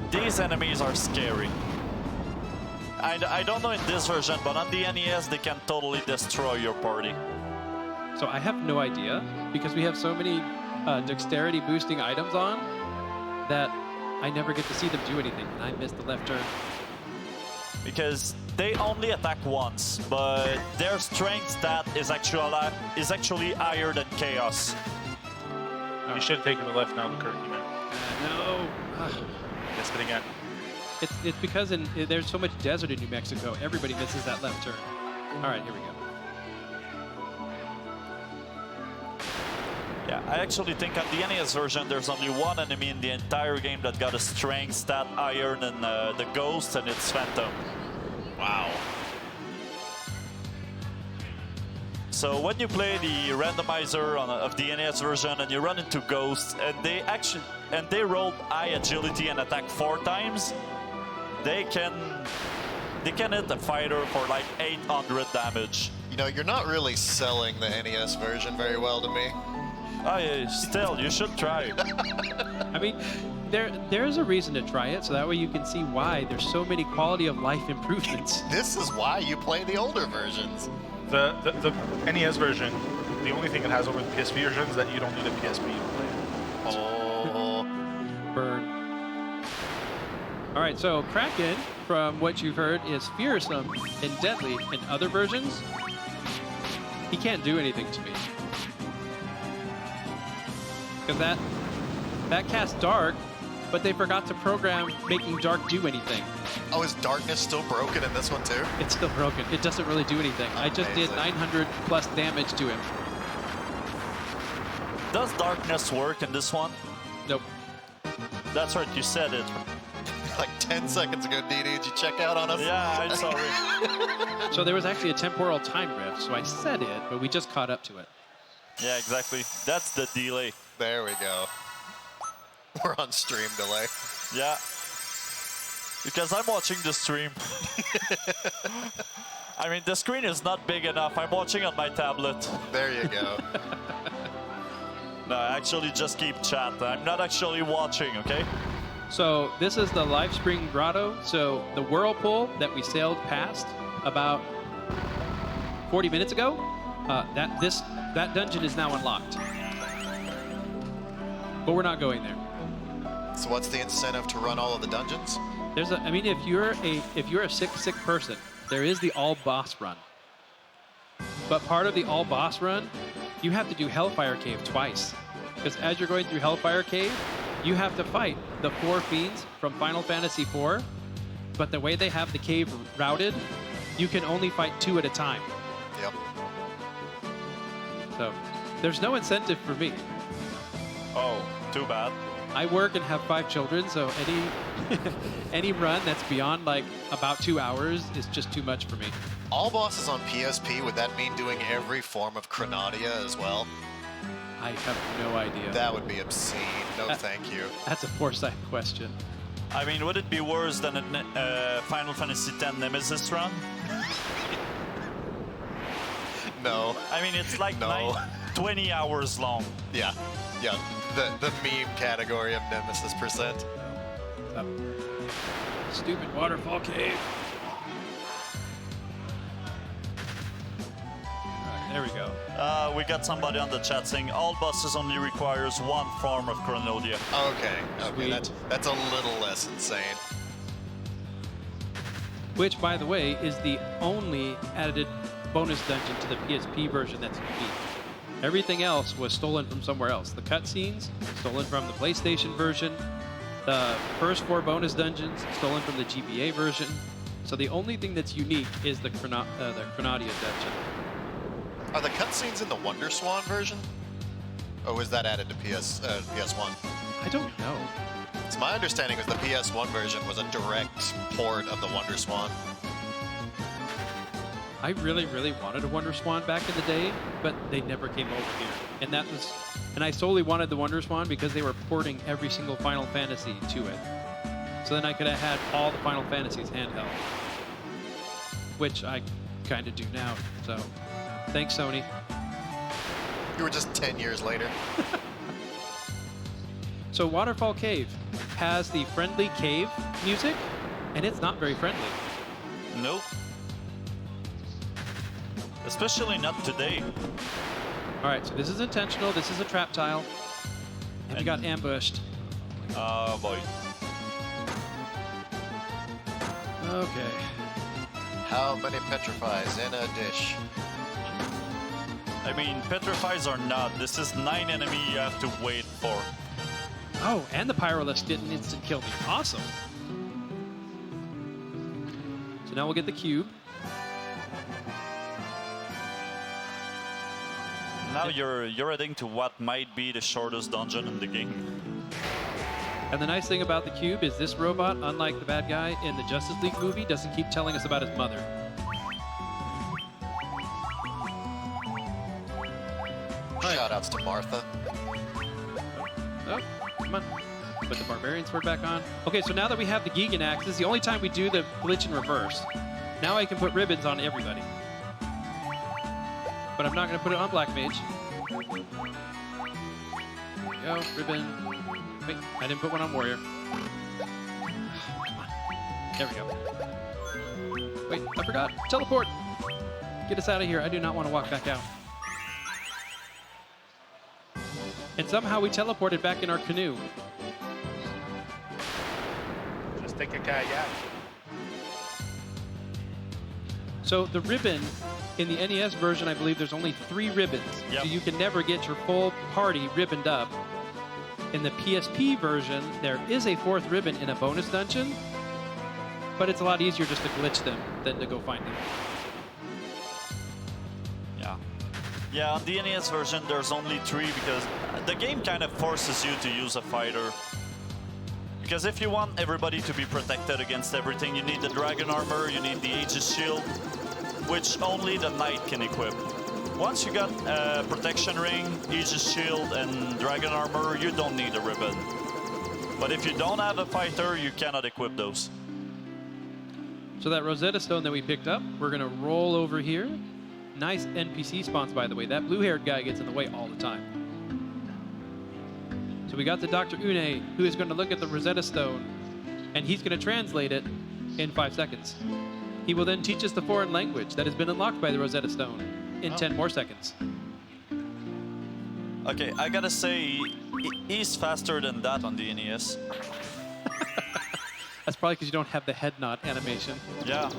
These enemies are scary. I don't know in this version, but on the NES, they can totally destroy your party. So I have no idea, because we have so many dexterity boosting items on that I never get to see them do anything, and I missed the left turn. Because they only attack once, but their strength stat is actually higher than Chaos. You should have taken the left now, McCurdy, man. No. Missed it again. It's because there's so much desert in New Mexico, everybody misses that left turn. All right, here we go. Yeah, I actually think on the NES version, there's only one enemy in the entire game that got a strength stat higher than the Ghost, and it's Phantom. Wow. So when you play the randomizer of the NES version and you run into Ghosts, and they roll high agility and attack 4 times, they can hit the fighter for like 800 damage. You know, you're not really selling the NES version very well to me. Oh yeah, still, you should try. I mean, there's a reason to try it, so that way you can see why there's so many quality of life improvements. This is why you play the older versions. The NES version, the only thing it has over the PSP version is that you don't need a PSP to play it. Oh. Burn. All right, so Kraken, from what you've heard, is fearsome and deadly in other versions. He can't do anything to me. Because that casts Dark, but they forgot to program making Dark do anything. Oh, is Darkness still broken in this one too? It's still broken. It doesn't really do anything. I just did Amazing. 900 plus damage to him. Does Darkness work in this one? Nope. That's right, you said it. Like 10 seconds ago, DD, did you check out on us? Yeah, I'm sorry. So there was actually a temporal time rift, so I said it, but we just caught up to it. Yeah, exactly. That's the delay. There we go. We're on stream delay. Yeah. Because I'm watching the stream. I mean, the screen is not big enough. I'm watching on my tablet. There you go. No, actually just keep chat. I'm not actually watching, okay? So this is the Life Spring Grotto. So the whirlpool that we sailed past about 40 minutes ago, that dungeon is now unlocked. But we're not going there. So what's the incentive to run all of the dungeons? I mean, if you're a sick person, there is the all boss run. But part of the all boss run, you have to do Hellfire Cave twice. Because as you're going through Hellfire Cave, you have to fight the 4 fiends from Final Fantasy IV. But the way they have the cave routed, you can only fight 2 at a time. Yep. So there's no incentive for me. Oh, too bad. I work and have 5 children, so any run that's beyond like about 2 hours is just too much for me. All bosses on PSP, would that mean doing every form of Chronadia as well? I have no idea. That would be obscene. No, thank you. That's a foresight question. I mean, would it be worse than a Final Fantasy X Nemesis run? No. I mean, it's like No. 20 hours long. Yeah. Yeah. The meme category of Nemesis percent. Stupid waterfall cave. Alright, there we go. We got somebody on the chat saying all bosses only requires 1 form of Chronodia. Okay. Sweet. Okay. That's a little less insane. Which, by the way, is the only added bonus dungeon to the PSP version that's unique. Everything else was stolen from somewhere else. The cutscenes, stolen from the PlayStation version. The first 4 bonus dungeons, stolen from the GBA version. So the only thing that's unique is the Chronadia dungeon. Are the cutscenes in the Wonder Swan version? Or was that added to PS1? I don't know. It's my understanding was the PS1 version was a direct port of the Wonder Swan. I really, really wanted a Wonder Swan back in the day, but they never came over here. And I solely wanted the Wonder Swan because they were porting every single Final Fantasy to it. So then I could have had all the Final Fantasies handheld. Which I kind of do now, so thanks, Sony. You were just 10 years later. So Waterfall Cave has the friendly cave music, and it's not very friendly. Nope. Especially not today. All right, so this is intentional. This is a trap tile. And we got ambushed. Oh boy. Okay. How many petrifies in a dish? I mean, petrifies or not, this is 9 enemy you have to wait for. Oh, and the Pyrolist didn't instant kill me. Awesome. So now we'll get the cube. Now you're heading to what might be the shortest dungeon in the game. And the nice thing about the cube is this robot, unlike the bad guy in the Justice League movie, doesn't keep telling us about his mother. Shoutouts to Martha. Oh, come on. Put the Barbarian Sword back on. Okay, so now that we have the Gigan Axe, this is the only time we do the glitch in reverse. Now I can put ribbons on everybody. But I'm not going to put it on Black Mage. There we go, ribbon. Wait, I didn't put one on Warrior. Come on. There we go. Wait, I forgot. Teleport! Get us out of here. I do not want to walk back out. And somehow we teleported back in our canoe. Just take a kayak. So the ribbon, in the NES version, I believe there's only 3 ribbons. Yep. So you can never get your full party ribboned up. In the PSP version, there is a 4th ribbon in a bonus dungeon, but it's a lot easier just to glitch them than to go find them. Yeah, on the NES version there's only 3 because the game kind of forces you to use a fighter. Because if you want everybody to be protected against everything, you need the dragon armor, you need the Aegis shield, which only the knight can equip. Once you got protection ring, Aegis shield, and dragon armor, you don't need a ribbon. But if you don't have a fighter, you cannot equip those. So that Rosetta Stone that we picked up, we're going to roll over here. Nice NPC spawns, by the way. That blue-haired guy gets in the way all the time. So we got the Dr. Une, who is going to look at the Rosetta Stone, and he's going to translate it in 5 seconds. He will then teach us the foreign language that has been unlocked by the Rosetta Stone in 10 more seconds. Okay, I gotta say, he's faster than that on the NES. That's probably because you don't have the head nod animation. Yeah.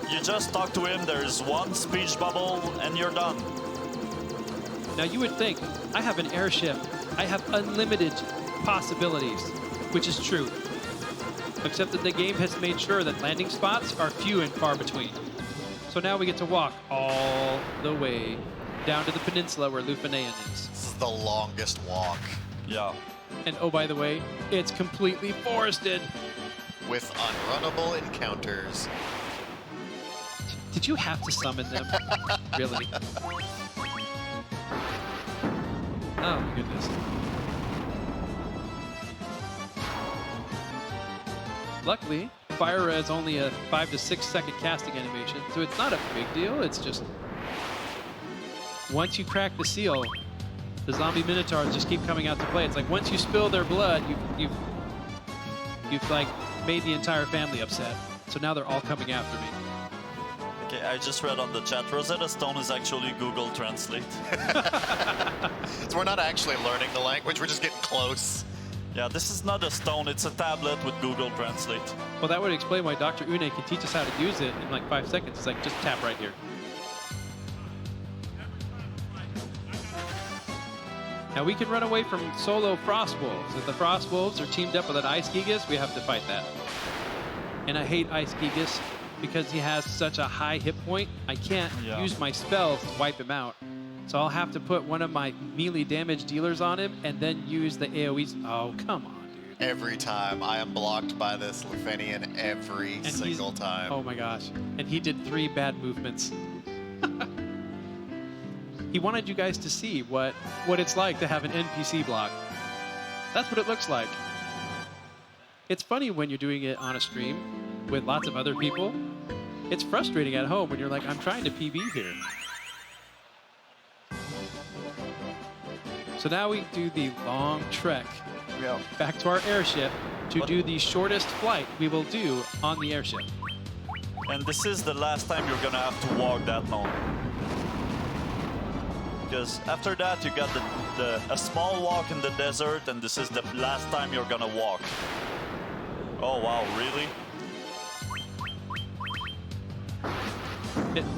You just talk to him, there's one speech bubble, and you're done. Now you would think, I have an airship. I have unlimited possibilities, which is true. Except that the game has made sure that landing spots are few and far between. So now we get to walk all the way down to the peninsula where Lufenean is. This is the longest walk. Yeah. And oh, by the way, it's completely forested. With unrunnable encounters. Did you have to summon them? Really? Oh my goodness. Luckily, Fire is only a 5 to 6 second casting animation, so it's not a big deal. It's just once you crack the seal, the zombie minotaurs just keep coming out to play. It's like once you spill their blood, you've like made the entire family upset. So now they're all coming after me. Okay, I just read on the chat, Rosetta Stone is actually Google Translate. So we're not actually learning the language, we're just getting close. Yeah, this is not a stone, it's a tablet with Google Translate. Well, that would explain why Dr. Une can teach us how to use it in like 5 seconds. It's like, just tap right here. Now we can run away from solo Frost Wolves. If the Frost Wolves are teamed up with an Ice Gigas, we have to fight that. And I hate Ice Gigas because he has such a high hit point. I can't use my spells to wipe him out. So I'll have to put one of my melee damage dealers on him and then use the AoEs. Oh, come on, dude. Every time I am blocked by this Lufenian, every single time. Oh my gosh. And he did 3 bad movements. He wanted you guys to see what it's like to have an NPC block. That's what it looks like. It's funny when you're doing it on a stream with lots of other people. It's frustrating at home when you're like, I'm trying to PB here. So now we do the long trek back to our airship to do the shortest flight we will do on the airship. And this is the last time you're gonna have to walk that long. Because after that you got a small walk in the desert, and this is the last time you're gonna walk. Oh wow, really?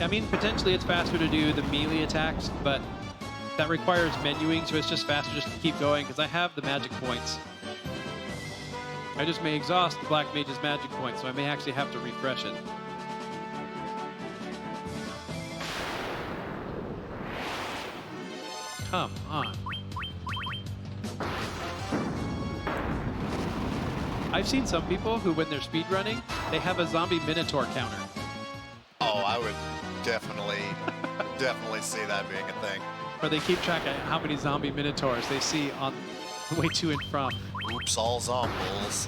I mean, potentially it's faster to do the melee attacks, but that requires menuing, so it's just faster just to keep going, because I have the magic points. I just may exhaust the Black Mage's magic points, so I may actually have to refresh it. Come on. I've seen some people who, when they're speedrunning, they have a zombie minotaur counter. Oh, I would definitely see that being a thing. Where they keep track of how many zombie minotaurs they see on the way to and from. Oops, all zombies.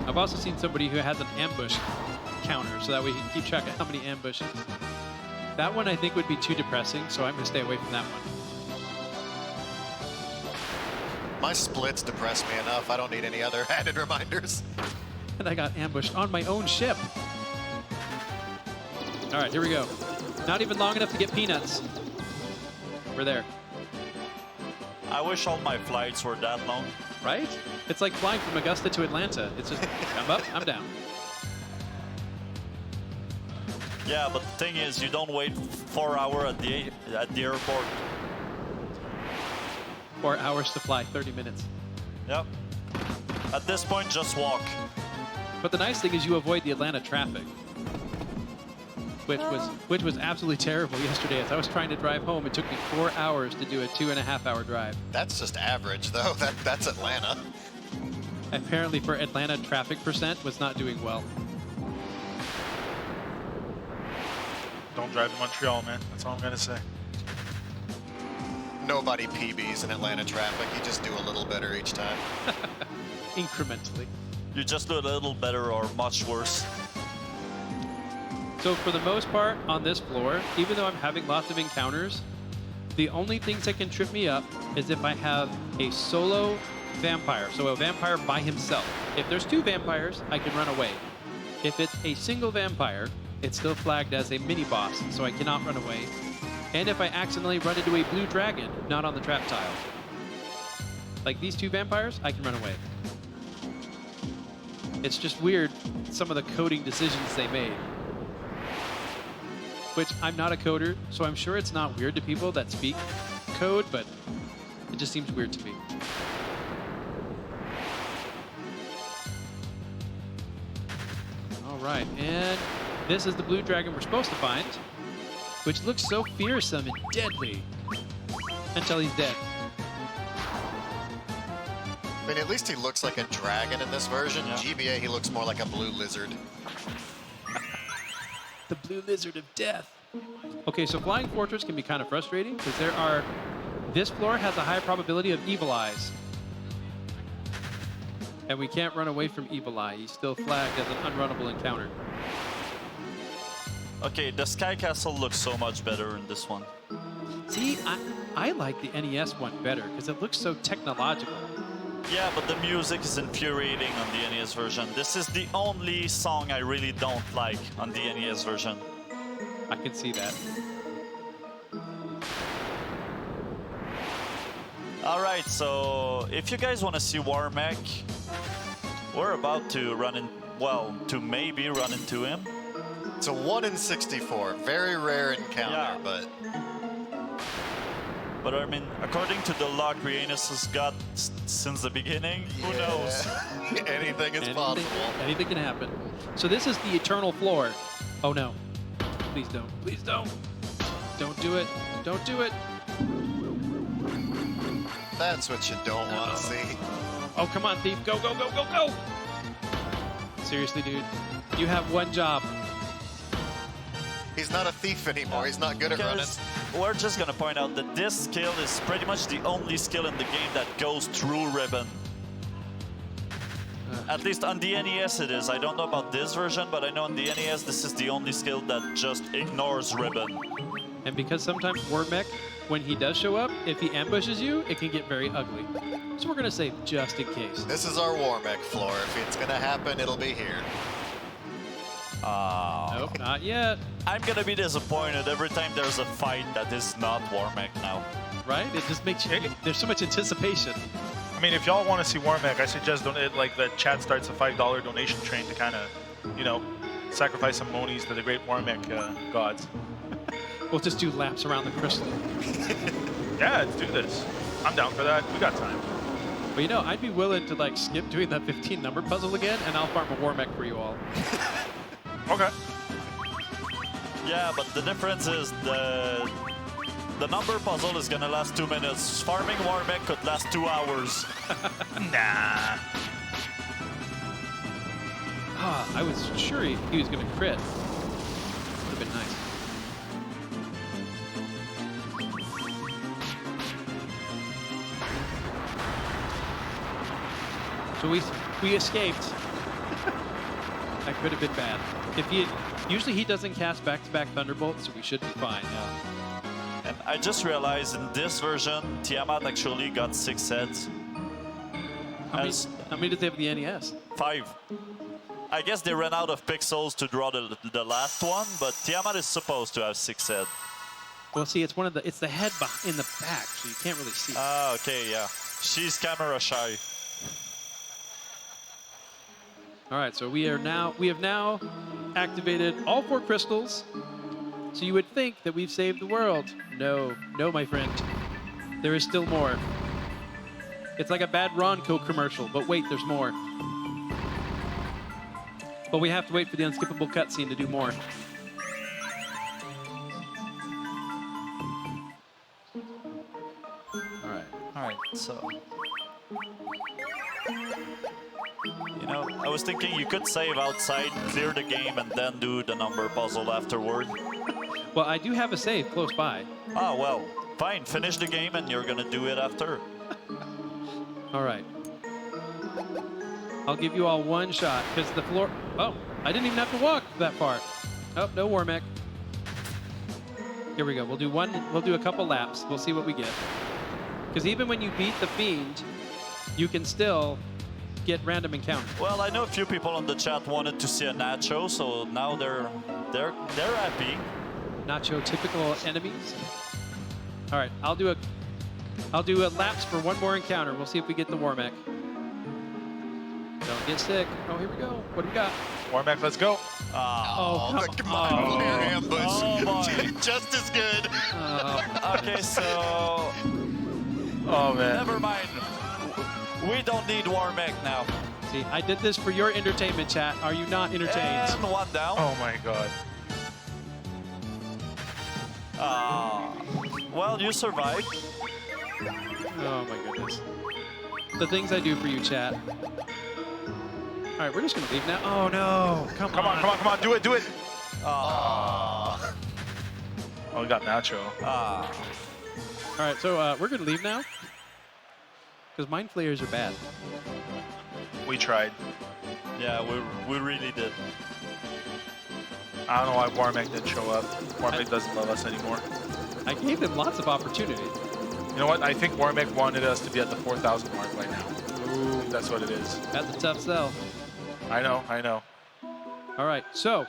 I've also seen somebody who has an ambush counter, so that way he can keep track of how many ambushes. That one I think would be too depressing, so I'm going to stay away from that one. My splits depress me enough. I don't need any other added reminders. And I got ambushed on my own ship. All right, here we go. Not even long enough to get peanuts. We're there. I wish all my flights were that long. Right? It's like flying from Augusta to Atlanta. It's just, I'm up, I'm down. Yeah, but the thing is, you don't wait 4 hours at the airport. 4 hours to fly, 30 minutes. Yep. At this point, just walk. But the nice thing is you avoid the Atlanta traffic, which was absolutely terrible yesterday. As I was trying to drive home, it took me 4 hours to do a 2.5-hour drive. That's just average, though. That's Atlanta. Apparently, for Atlanta, traffic percent was not doing well. Don't drive to Montreal, man. That's all I'm gonna say. Nobody PBs in Atlanta traffic. You just do a little better each time. Incrementally. You just do a little better or much worse. So for the most part, on this floor, even though I'm having lots of encounters, the only things that can trip me up is if I have a solo vampire, so a vampire by himself. If there's 2 vampires, I can run away. If it's a single vampire, it's still flagged as a mini-boss, so I cannot run away. And if I accidentally run into a blue dragon, not on the trap tile. Like these 2 vampires, I can run away. It's just weird, some of the coding decisions they made. Which, I'm not a coder, so I'm sure it's not weird to people that speak code, but it just seems weird to me. All right, and this is the blue dragon we're supposed to find, which looks so fearsome and deadly until he's dead. I mean, at least he looks like a dragon in this version. Yeah. GBA, he looks more like a blue lizard. The blue lizard of death. Okay, so Flying Fortress can be kind of frustrating because this floor has a high probability of Evil Eyes. And we can't run away from Evil Eye. He's still flagged as an unrunnable encounter. Okay, the Sky Castle looks so much better in this one. See, I like the NES one better because it looks so technological. Yeah, but the music is infuriating on the NES version. This is the only song I really don't like on the NES version. I can see that. All right, so if you guys want to see Warmech, we're about to to maybe run into him. It's a 1 in 64. Very rare encounter, Yeah. But I mean, according to the luck Raeanus has got since the beginning, who knows? Anything is possible. Anything can happen. So this is the eternal floor. Oh no. Please don't. Please don't. Don't do it. Don't do it. That's what you don't want to see. Oh, come on, thief. Go, go, go, go, go. Seriously, dude. You have one job. He's not a thief anymore. He's not good at running. Because we're just gonna point out that this skill is pretty much the only skill in the game that goes through ribbon. At least on the NES it is. I don't know about this version, but I know on the NES this is the only skill that just ignores ribbon. And because sometimes Warmech, when he does show up, if he ambushes you, it can get very ugly. So we're gonna save just in case. This is our Warmech floor. If it's going to happen, it'll be here. Nope, not yet. I'm gonna be disappointed every time there's a fight that is not Warmech now. Right? It just makes you. There's so much anticipation. I mean, if y'all want to see Warmech, I suggest the chat starts a $5 donation train to kind of, sacrifice some monies to the great Warmech gods. We'll just do laps around the crystal. Yeah, let's do this. I'm down for that. We got time. But I'd be willing to skip doing that 15 number puzzle again, and I'll farm a Warmech for you all. Okay. Yeah, but the difference is the number puzzle is gonna last 2 minutes. Farming Warmech could last 2 hours. Nah. I was sure he was going to crit. Would have been nice. So we escaped. That could have been bad. Usually he doesn't cast back-to-back Thunderbolts, so we should be fine. And I just realized in this version, Tiamat actually got 6 heads. How many did they have in the NES? 5. I guess they ran out of pixels to draw the last one, but Tiamat is supposed to have 6 heads. Well, see, it's the head in the back, so you can't really see it. Ah, okay, yeah. She's camera shy. All right, so we have now activated all 4 crystals. So you would think that we've saved the world. No, my friend. There is still more. It's like a bad Ronco commercial, but wait, there's more. But we have to wait for the unskippable cutscene to do more. All right, so... I was thinking you could save outside, clear the game, and then do the number puzzle afterward. Well, I do have a save close by. Ah, well, fine. Finish the game and you're gonna do it after. All right. I'll give you all one shot, because the floor... Oh, I didn't even have to walk that far. Oh, no Warmech. Here we go. We'll do a couple laps. We'll see what we get. Because even when you beat the Fiend, you can still get random encounters. Well, I know a few people on the chat wanted to see a Nacho, so now they're happy. Nacho typical enemies. All right, I'll do a laps for one more encounter. We'll see if we get the Warmech. Don't get sick. Oh, here we go. What do we got? Warmack, let's go. Oh, the come on. flare ambush. Oh, boy. Just as good. Okay, so Oh, man. never mind. We don't need Warmack now. See, I did this for your entertainment, chat. Are you not entertained? And one down. Oh, my God. Well, you survived. Oh my goodness. The things I do for you, chat. All right, we're just gonna leave now. Oh no! Come on! Come on. Do it. Aw. Oh, we got Nacho. All right, so we're gonna leave now because mind flayers are bad. We tried. Yeah, we really did. I don't know why Warmack didn't show up. Warmack doesn't love us anymore. I gave them lots of opportunity. You know what? I think Warmack wanted us to be at the 4,000 mark right now. Ooh, that's what it is. That's a tough sell. I know. All right, so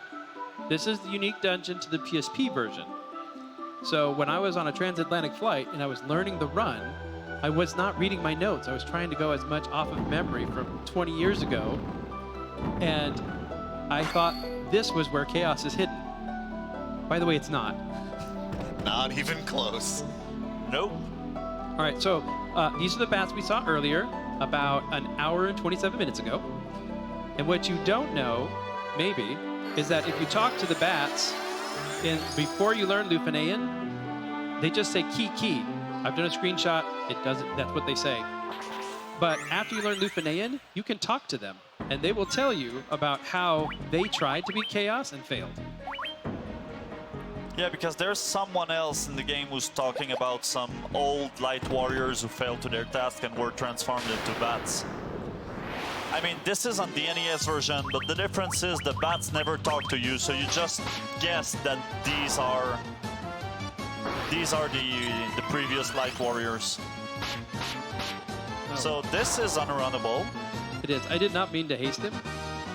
this is the unique dungeon to the PSP version. So when I was on a transatlantic flight and I was learning the run, I was not reading my notes. I was trying to go as much off of memory from 20 years ago. And I thought this was where chaos is hidden. By the way, it's not. Not even close. Nope. All right, so these are the bats we saw earlier, about an hour and 27 minutes ago. And what you don't know, maybe, is that if you talk to the bats before you learn Lufenean, they just say key. I've done a screenshot. It doesn't. That's what they say. But after you learn Lufenean, you can talk to them, and they will tell you about how they tried to beat chaos and failed. Yeah, because there's someone else in the game who's talking about some old light warriors who failed to their task and were transformed into bats. I mean, this is on the NES version, but the difference is the bats never talk to you, so you just guess that these are the previous light warriors. Oh. So this is unrunnable. It is. I did not mean to haste him.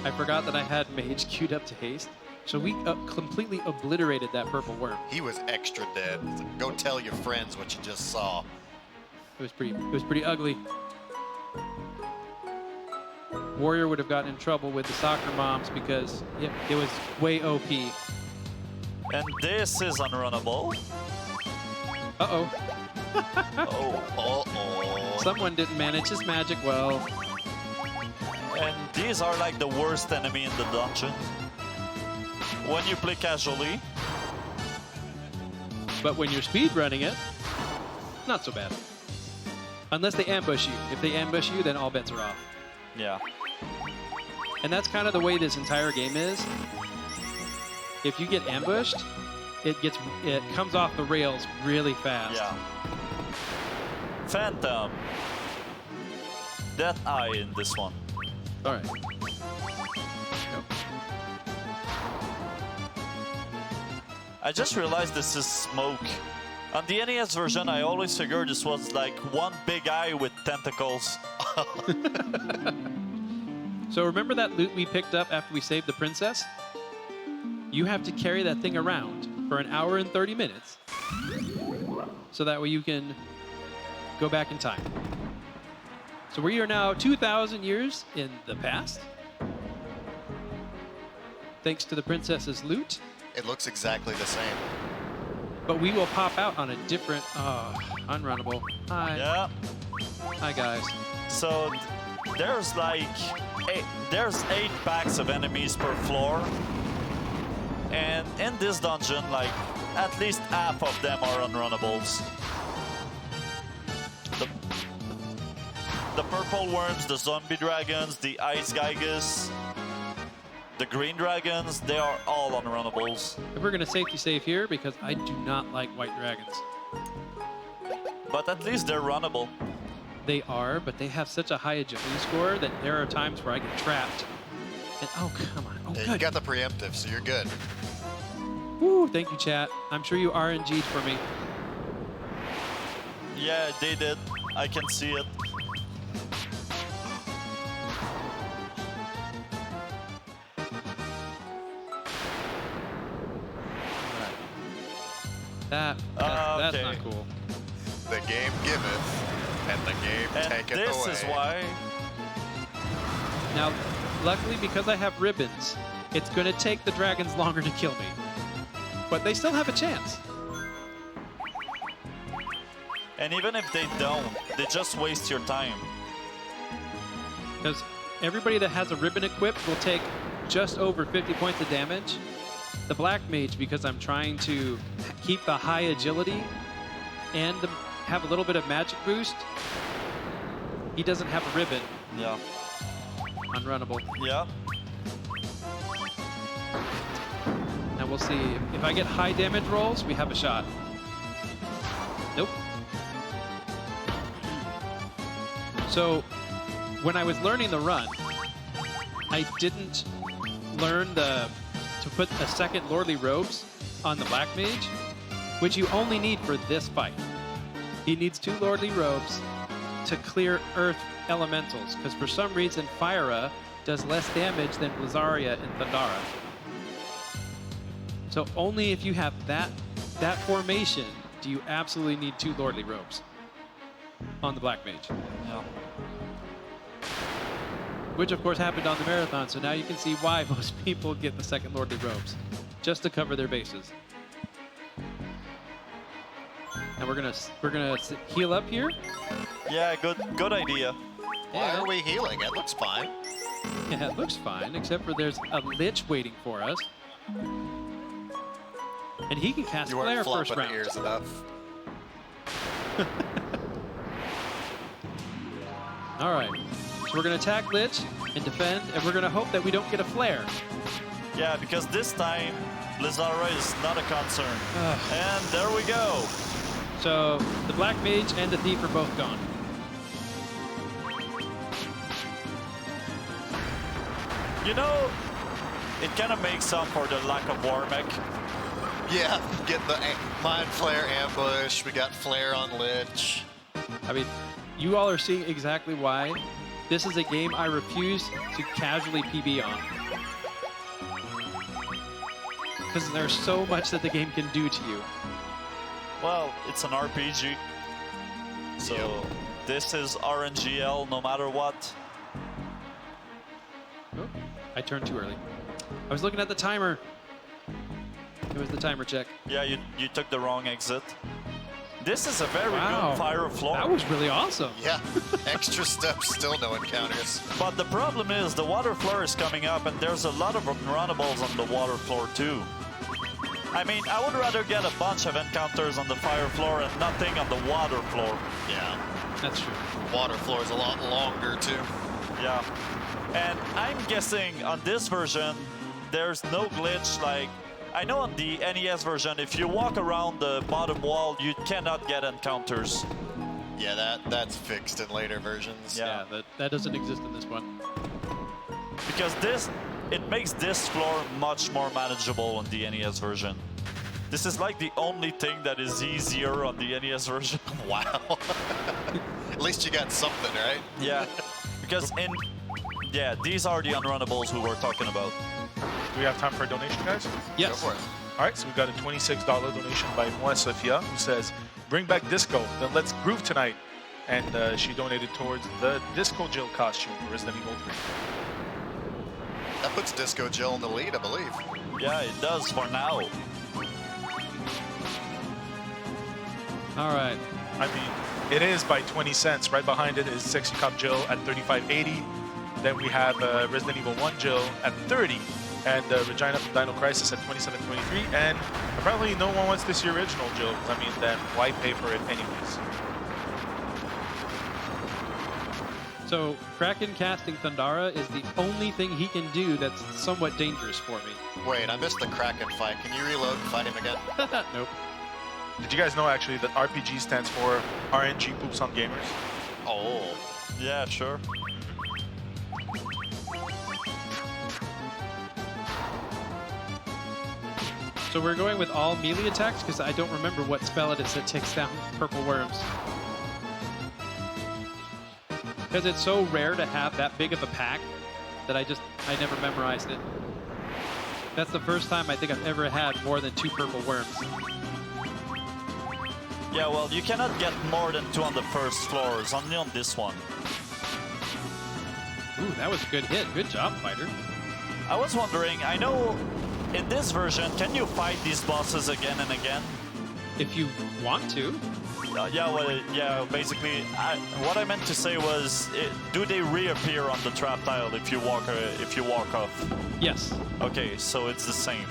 I forgot that I had Mage queued up to haste. So we completely obliterated that purple worm. He was extra dead. Go tell your friends what you just saw. It was pretty ugly. Warrior would have gotten in trouble with the soccer moms because it was way OP. And this is unrunnable. Uh-oh. Uh-oh. Someone didn't manage his magic well. And these are like the worst enemy in the dungeon. When you play casually. But when you're speedrunning it, not so bad. Unless they ambush you. If they ambush you, then all bets are off. Yeah. And that's kind of the way this entire game is. If you get ambushed, it comes off the rails really fast. Yeah. Phantom. Death Eye in this one. All right. Go. I just realized this is smoke. On the NES version, I always figured this was like one big eye with tentacles. So remember that loot we picked up after we saved the princess? You have to carry that thing around for an hour and 30 minutes. So that way you can go back in time. So we are now 2,000 years in the past. Thanks to the princess's loot. It looks exactly the same. But we will pop out on a different, unrunnable. Hi. Yeah. Hi, guys. So there's like there's 8 packs of enemies per floor. And in this dungeon, like at least half of them are unrunnables. The purple worms, the zombie dragons, the ice gigas, the green dragons, they are all unrunnables. And we're gonna safety save here because I do not like white dragons. But at least they're runnable. They are, but they have such a high agility score that there are times where I get trapped. And oh, come on. Oh, Yeah, you good. got the preemptive, so you're good. Woo, thank you, chat. I'm sure you RNG'd for me. Yeah, they did. I can see it. That's okay. not cool. The game giveth, and the game And taketh this away. is why Now, Luckily, because I have ribbons, it's going to take the dragons longer to kill me. But they still have a chance. And even if they don't, they just waste your time. Because everybody that has a ribbon equipped will take just over 50 points of damage. The black mage, because I'm trying to keep the high agility and have a little bit of magic boost, he doesn't have a ribbon. Yeah. Unrunnable. Yeah. Now we'll see. If I get high damage rolls, we have a shot. Nope. So, when I was learning the run, I didn't learn to put a second Lordly Robes on the Black Mage, which you only need for this fight. He needs 2 Lordly Robes to clear Earth Elementals, because for some reason Fyra does less damage than Blizzaria and Thundara. So only if you have that formation do you absolutely need 2 Lordly Robes on the Black Mage. Yeah. Which of course happened on the marathon, so now you can see why most people get the second Lordly Robes, just to cover their bases. And we're gonna heal up here. Yeah, good idea. Why are we healing? It looks fine. Yeah, it looks fine, except for there's a Lich waiting for us. And he can cast You Flare weren't first flopping the round. ears enough. All right, so we're gonna attack Lich and defend, and we're gonna hope that we don't get a Flare. Yeah, because this time, Blizzaria is not a concern. And there we go. So the Black Mage and the Thief are both gone. You know, it kind of makes up for the lack of war mech. Yeah, get the Mind Flare ambush. We got Flare on Lich. I mean, you all are seeing exactly why this is a game I refuse to casually PB on. Because there's so much that the game can do to you. Well, it's an RPG. So this is RNGL no matter what. Oh, I turned too early. I was looking at the timer. It was the timer check. Yeah, you took the wrong exit. This is a very good fire floor. That was really awesome. Yeah, extra steps, still no encounters. But the problem is the water floor is coming up and there's a lot of unrunnables on the water floor too. I mean, I would rather get a bunch of encounters on the fire floor and nothing on the water floor. Yeah, That's true. water floor is a lot longer too. Yeah. And I'm guessing on this version, there's no glitch like... I know on the NES version, if you walk around the bottom wall, you cannot get encounters. Yeah, that's fixed in later versions. Yeah. That doesn't exist in this one. Because it makes this floor much more manageable on the NES version. This is like the only thing that is easier on the NES version. Wow. At least you got something, right? Yeah, because these are the unrunnables we were talking about. Do we have time for a donation, guys? Yes. Go for it. All right, so we got a $26 donation by Moa Sofia, who says, "Bring back disco, then let's groove tonight." And she donated towards the Disco Jill costume for Resident Evil 3. That puts Disco Jill in the lead, I believe. Yeah, it does for now. All right. I mean, it is by 20 cents. Right behind it is Sexy Cop Jill at $35.80. Then we have Resident Evil 1 Jill at $30. And Regina from Dino Crisis at $27.23. And apparently no one wants to see original Jill. I mean, then why pay for it anyways? So Kraken casting Thundara is the only thing he can do that's somewhat dangerous for me. Wait, I missed the Kraken fight. Can you reload and fight him again? Nope. Did you guys know actually that RPG stands for RNG Poops on Gamers? Oh. Yeah, sure. So we're going with all melee attacks because I don't remember what spell it is that takes down purple worms. Because it's so rare to have that big of a pack that I never memorized it. That's the first time I think I've ever had more than 2 purple worms. Yeah, well, you cannot get more than 2 on the first floors, only on this one. Ooh, that was a good hit. Good job, fighter. I was wondering, I know in this version, can you fight these bosses again and again? If you want to. Yeah, basically, what I meant to say was, do they reappear on the trap tile if you walk off? Yes. Okay, so it's the same.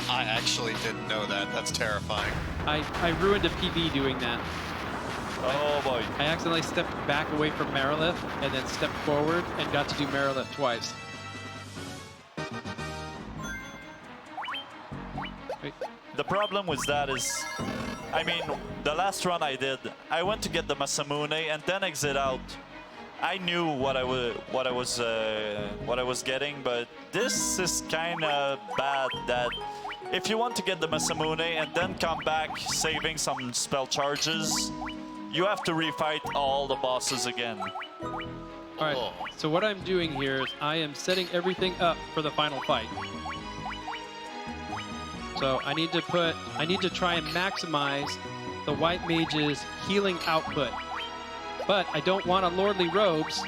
I actually didn't know that. That's terrifying. I ruined a PB doing that. Oh boy. I accidentally stepped back away from Marilith and then stepped forward and got to do Marilith twice. Wait. The problem with that is, I mean, the last run I did, I went to get the Masamune and then exit out. I knew what I was getting, but this is kind of bad. That if you want to get the Masamune and then come back saving some spell charges, you have to refight all the bosses again. All right. So what I'm doing here is I am setting everything up for the final fight. So I need to try and maximize the white mage's healing output. But I don't want a Lordly Robes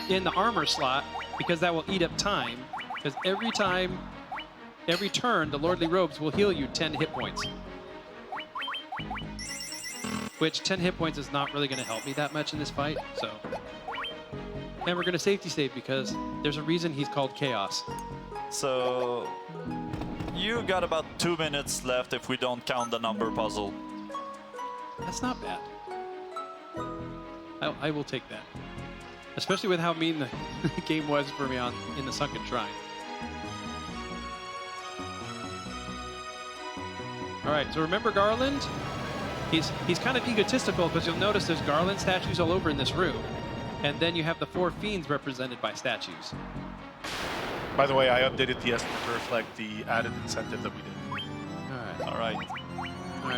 in the armor slot because that will eat up time. Because every turn, the Lordly Robes will heal you 10 hit points. Which 10 hit points is not really going to help me that much in this fight. So, and we're going to safety save because there's a reason he's called Chaos. So you got about 2 minutes left if we don't count the number puzzle. That's not bad. I will take that. Especially with how mean the game was for me in the Sunken Shrine. All right, so remember Garland? He's kind of egotistical because you'll notice there's Garland statues all over in this room. And then you have the 4 fiends represented by statues. By the way, I updated the estimate to reflect the added incentive that we did. All right,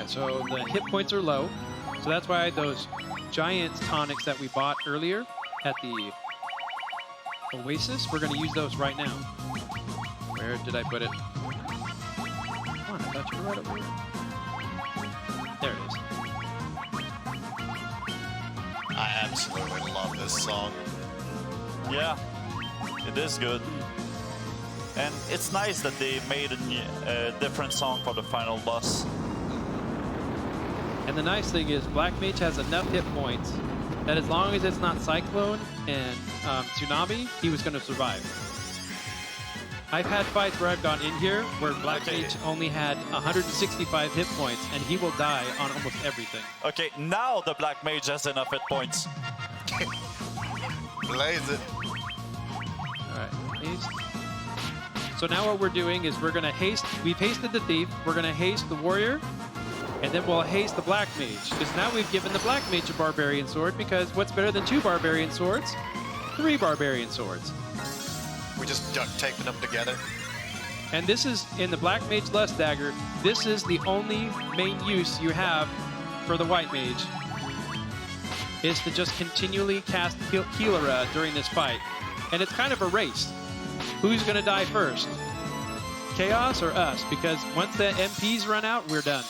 so the hit points are low. So that's why those Giants tonics that we bought earlier at the Oasis, we're going to use those right now. Where did I put it? Come on, I thought you were right over here. There it is. I absolutely love this song. Yeah, it is good. And it's nice that they made a different song for the final boss. And the nice thing is Black Mage has enough hit points that as long as it's not Cyclone and Tsunami, he was going to survive. I've had fights where I've gone in here where Black Mage only had 165 hit points and he will die on almost everything. Okay, now the Black Mage has enough hit points. Blaze it. All right, haste. So now what we're doing is we're going to haste. We've hasted the Thief. We're going to haste the Warrior. And then we'll haste the Black Mage. Because now we've given the Black Mage a Barbarian Sword. Because what's better than 2 Barbarian Swords? 3 Barbarian Swords. We just duct taping them together. And this is, in the Black Mage Lust Dagger, this is the only main use you have for the White Mage. Is to just continually cast Healera during this fight. And it's kind of a race. Who's going to die first? Chaos or us? Because once the MPs run out, we're done.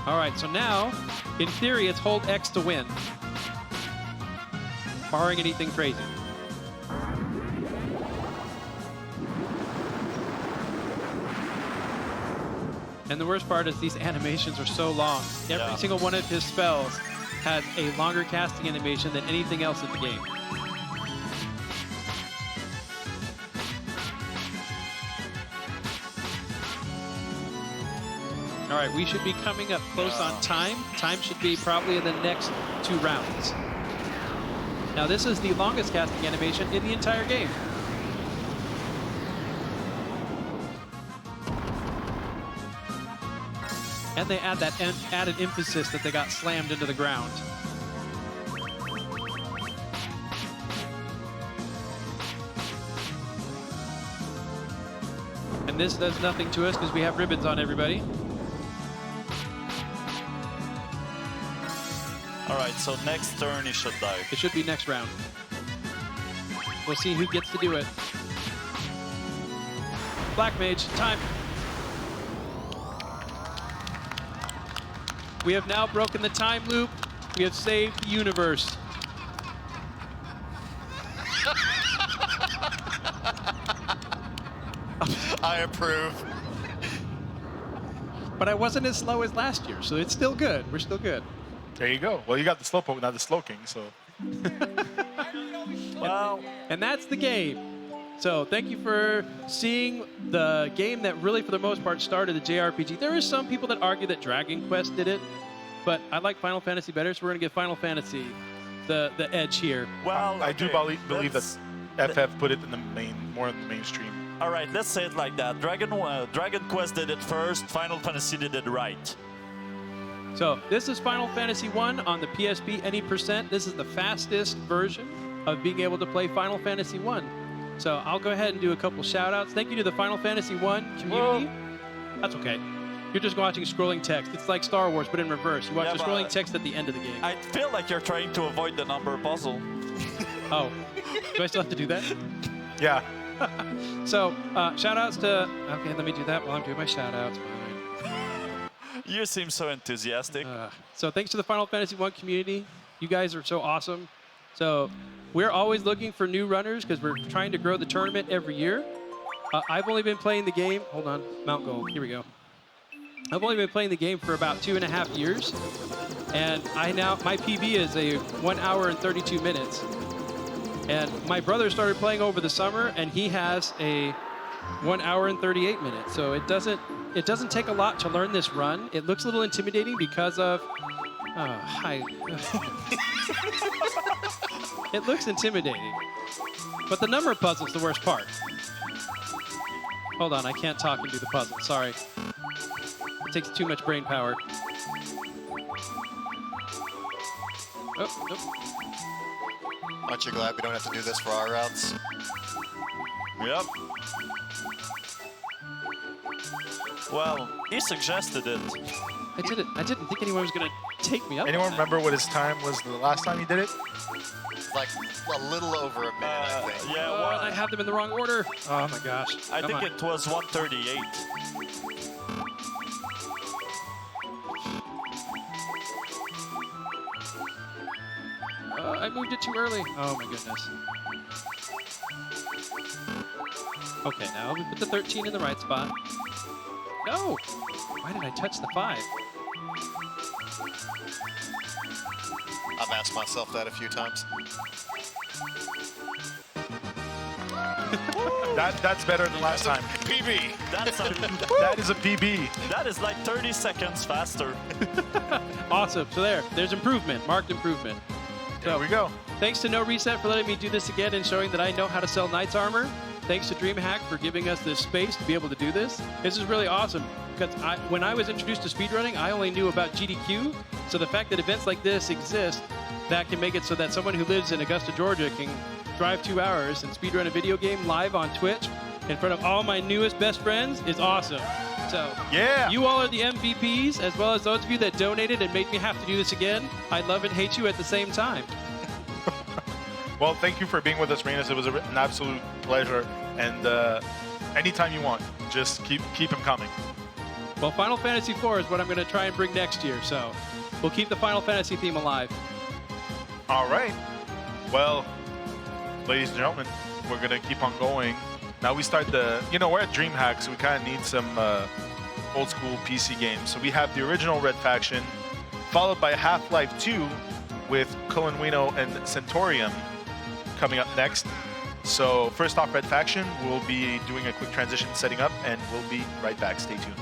All right, so now, in theory, it's hold X to win. Barring anything crazy. And the worst part is these animations are so long. Every single one of his spells has a longer casting animation than anything else in the game. All right, we should be coming up close on time. Time should be probably in the next 2 rounds. Now, this is the longest casting animation in the entire game. And they add that added emphasis that they got slammed into the ground. And this does nothing to us because we have ribbons on everybody. All right, so next turn he should die. It should be next round. We'll see who gets to do it. Black Mage, time. We have now broken the time loop. We have saved the universe. I approve. But I wasn't as slow as last year, so it's still good. We're still good. There you go. Well, you got the Slowpoke, not the Slowking, so. Well, And that's the game. So thank you for seeing the game that really, for the most part, started the JRPG. There are some people that argue that Dragon Quest did it, but I like Final Fantasy better, so we're going to give Final Fantasy the edge here. well, I do okay, believe that FF put it in the more in the mainstream. All right, let's say it like that. Dragon Quest did it first. Final Fantasy did it right. So this is Final Fantasy 1 on the PSP any %. This is the fastest version of being able to play Final Fantasy 1. So I'll go ahead and do a couple shout-outs. Thank you to the Final Fantasy 1 community. Whoa. That's okay. You're just watching scrolling text. It's like Star Wars, but in reverse. You watch Yeah, the scrolling text at the end of the game. I feel like you're trying to avoid the number puzzle. Oh, do I still have to do that? Yeah. So shout-outs to... Okay, let me do that while I'm doing my shout-outs. Fine. You seem so enthusiastic. So thanks to the Final Fantasy 1 community. You guys are so awesome. So we're always looking for new runners because we're trying to grow the tournament every year. I've only been playing the game. Hold on, Mount Gold. Here we go. I've only been playing the game for about 2.5 years, and my PB is a 1 hour and 32 minutes. And my brother started playing over the summer, and he has a 1 hour and 38 minutes. So it doesn't take a lot to learn this run. It looks a little intimidating because of hi. It looks intimidating, but the number puzzle's the worst part. Hold on, I can't talk and do the puzzle. Sorry. It takes too much brain power. Oh, nope. Aren't you glad we don't have to do this for our routes? Yep. Well, he suggested it. I did it. I didn't think anyone was gonna take me up. Anyone on that. remember what his time was the last time he did it? Like a little over a minute, I think. Yeah, Oh, well, and I have them in the wrong order. Oh my gosh. I Come think on. it was 138. I moved it too early. Oh my goodness. Okay, now we put the 13 in the right spot. No! Why did I touch the 5? I've asked myself that a few times. That's better than last time. PB! That is a PB. That is like 30 seconds faster. Awesome. So there's improvement, marked improvement. There we go. Thanks to NoReset for letting me do this again and showing that I know how to sell Knight's Armor. Thanks to DreamHack for giving us this space to be able to do this. This is really awesome because when I was introduced to speedrunning, I only knew about GDQ. So the fact that events like this exist, that can make it so that someone who lives in Augusta, Georgia can drive 2 hours and speedrun a video game live on Twitch in front of all my newest best friends is awesome. So Yeah. you all are the MVPs, as well as those of you that donated and made me have to do this again. I love and hate you at the same time. Well, thank you for being with us, Raeanus. It was an absolute pleasure. And anytime you want, just keep them coming. Well, Final Fantasy IV is what I'm going to try and bring next year, so we'll keep the Final Fantasy theme alive. All right. Well, ladies and gentlemen, we're going to keep on going. Now we start we're at DreamHack, so we kind of need some old school PC games. So we have the original Red Faction, followed by Half-Life 2 with Cullen Wino and Centaurium coming up next. So first off, Red Faction, we'll be doing a quick transition setting up, and we'll be right back. Stay tuned.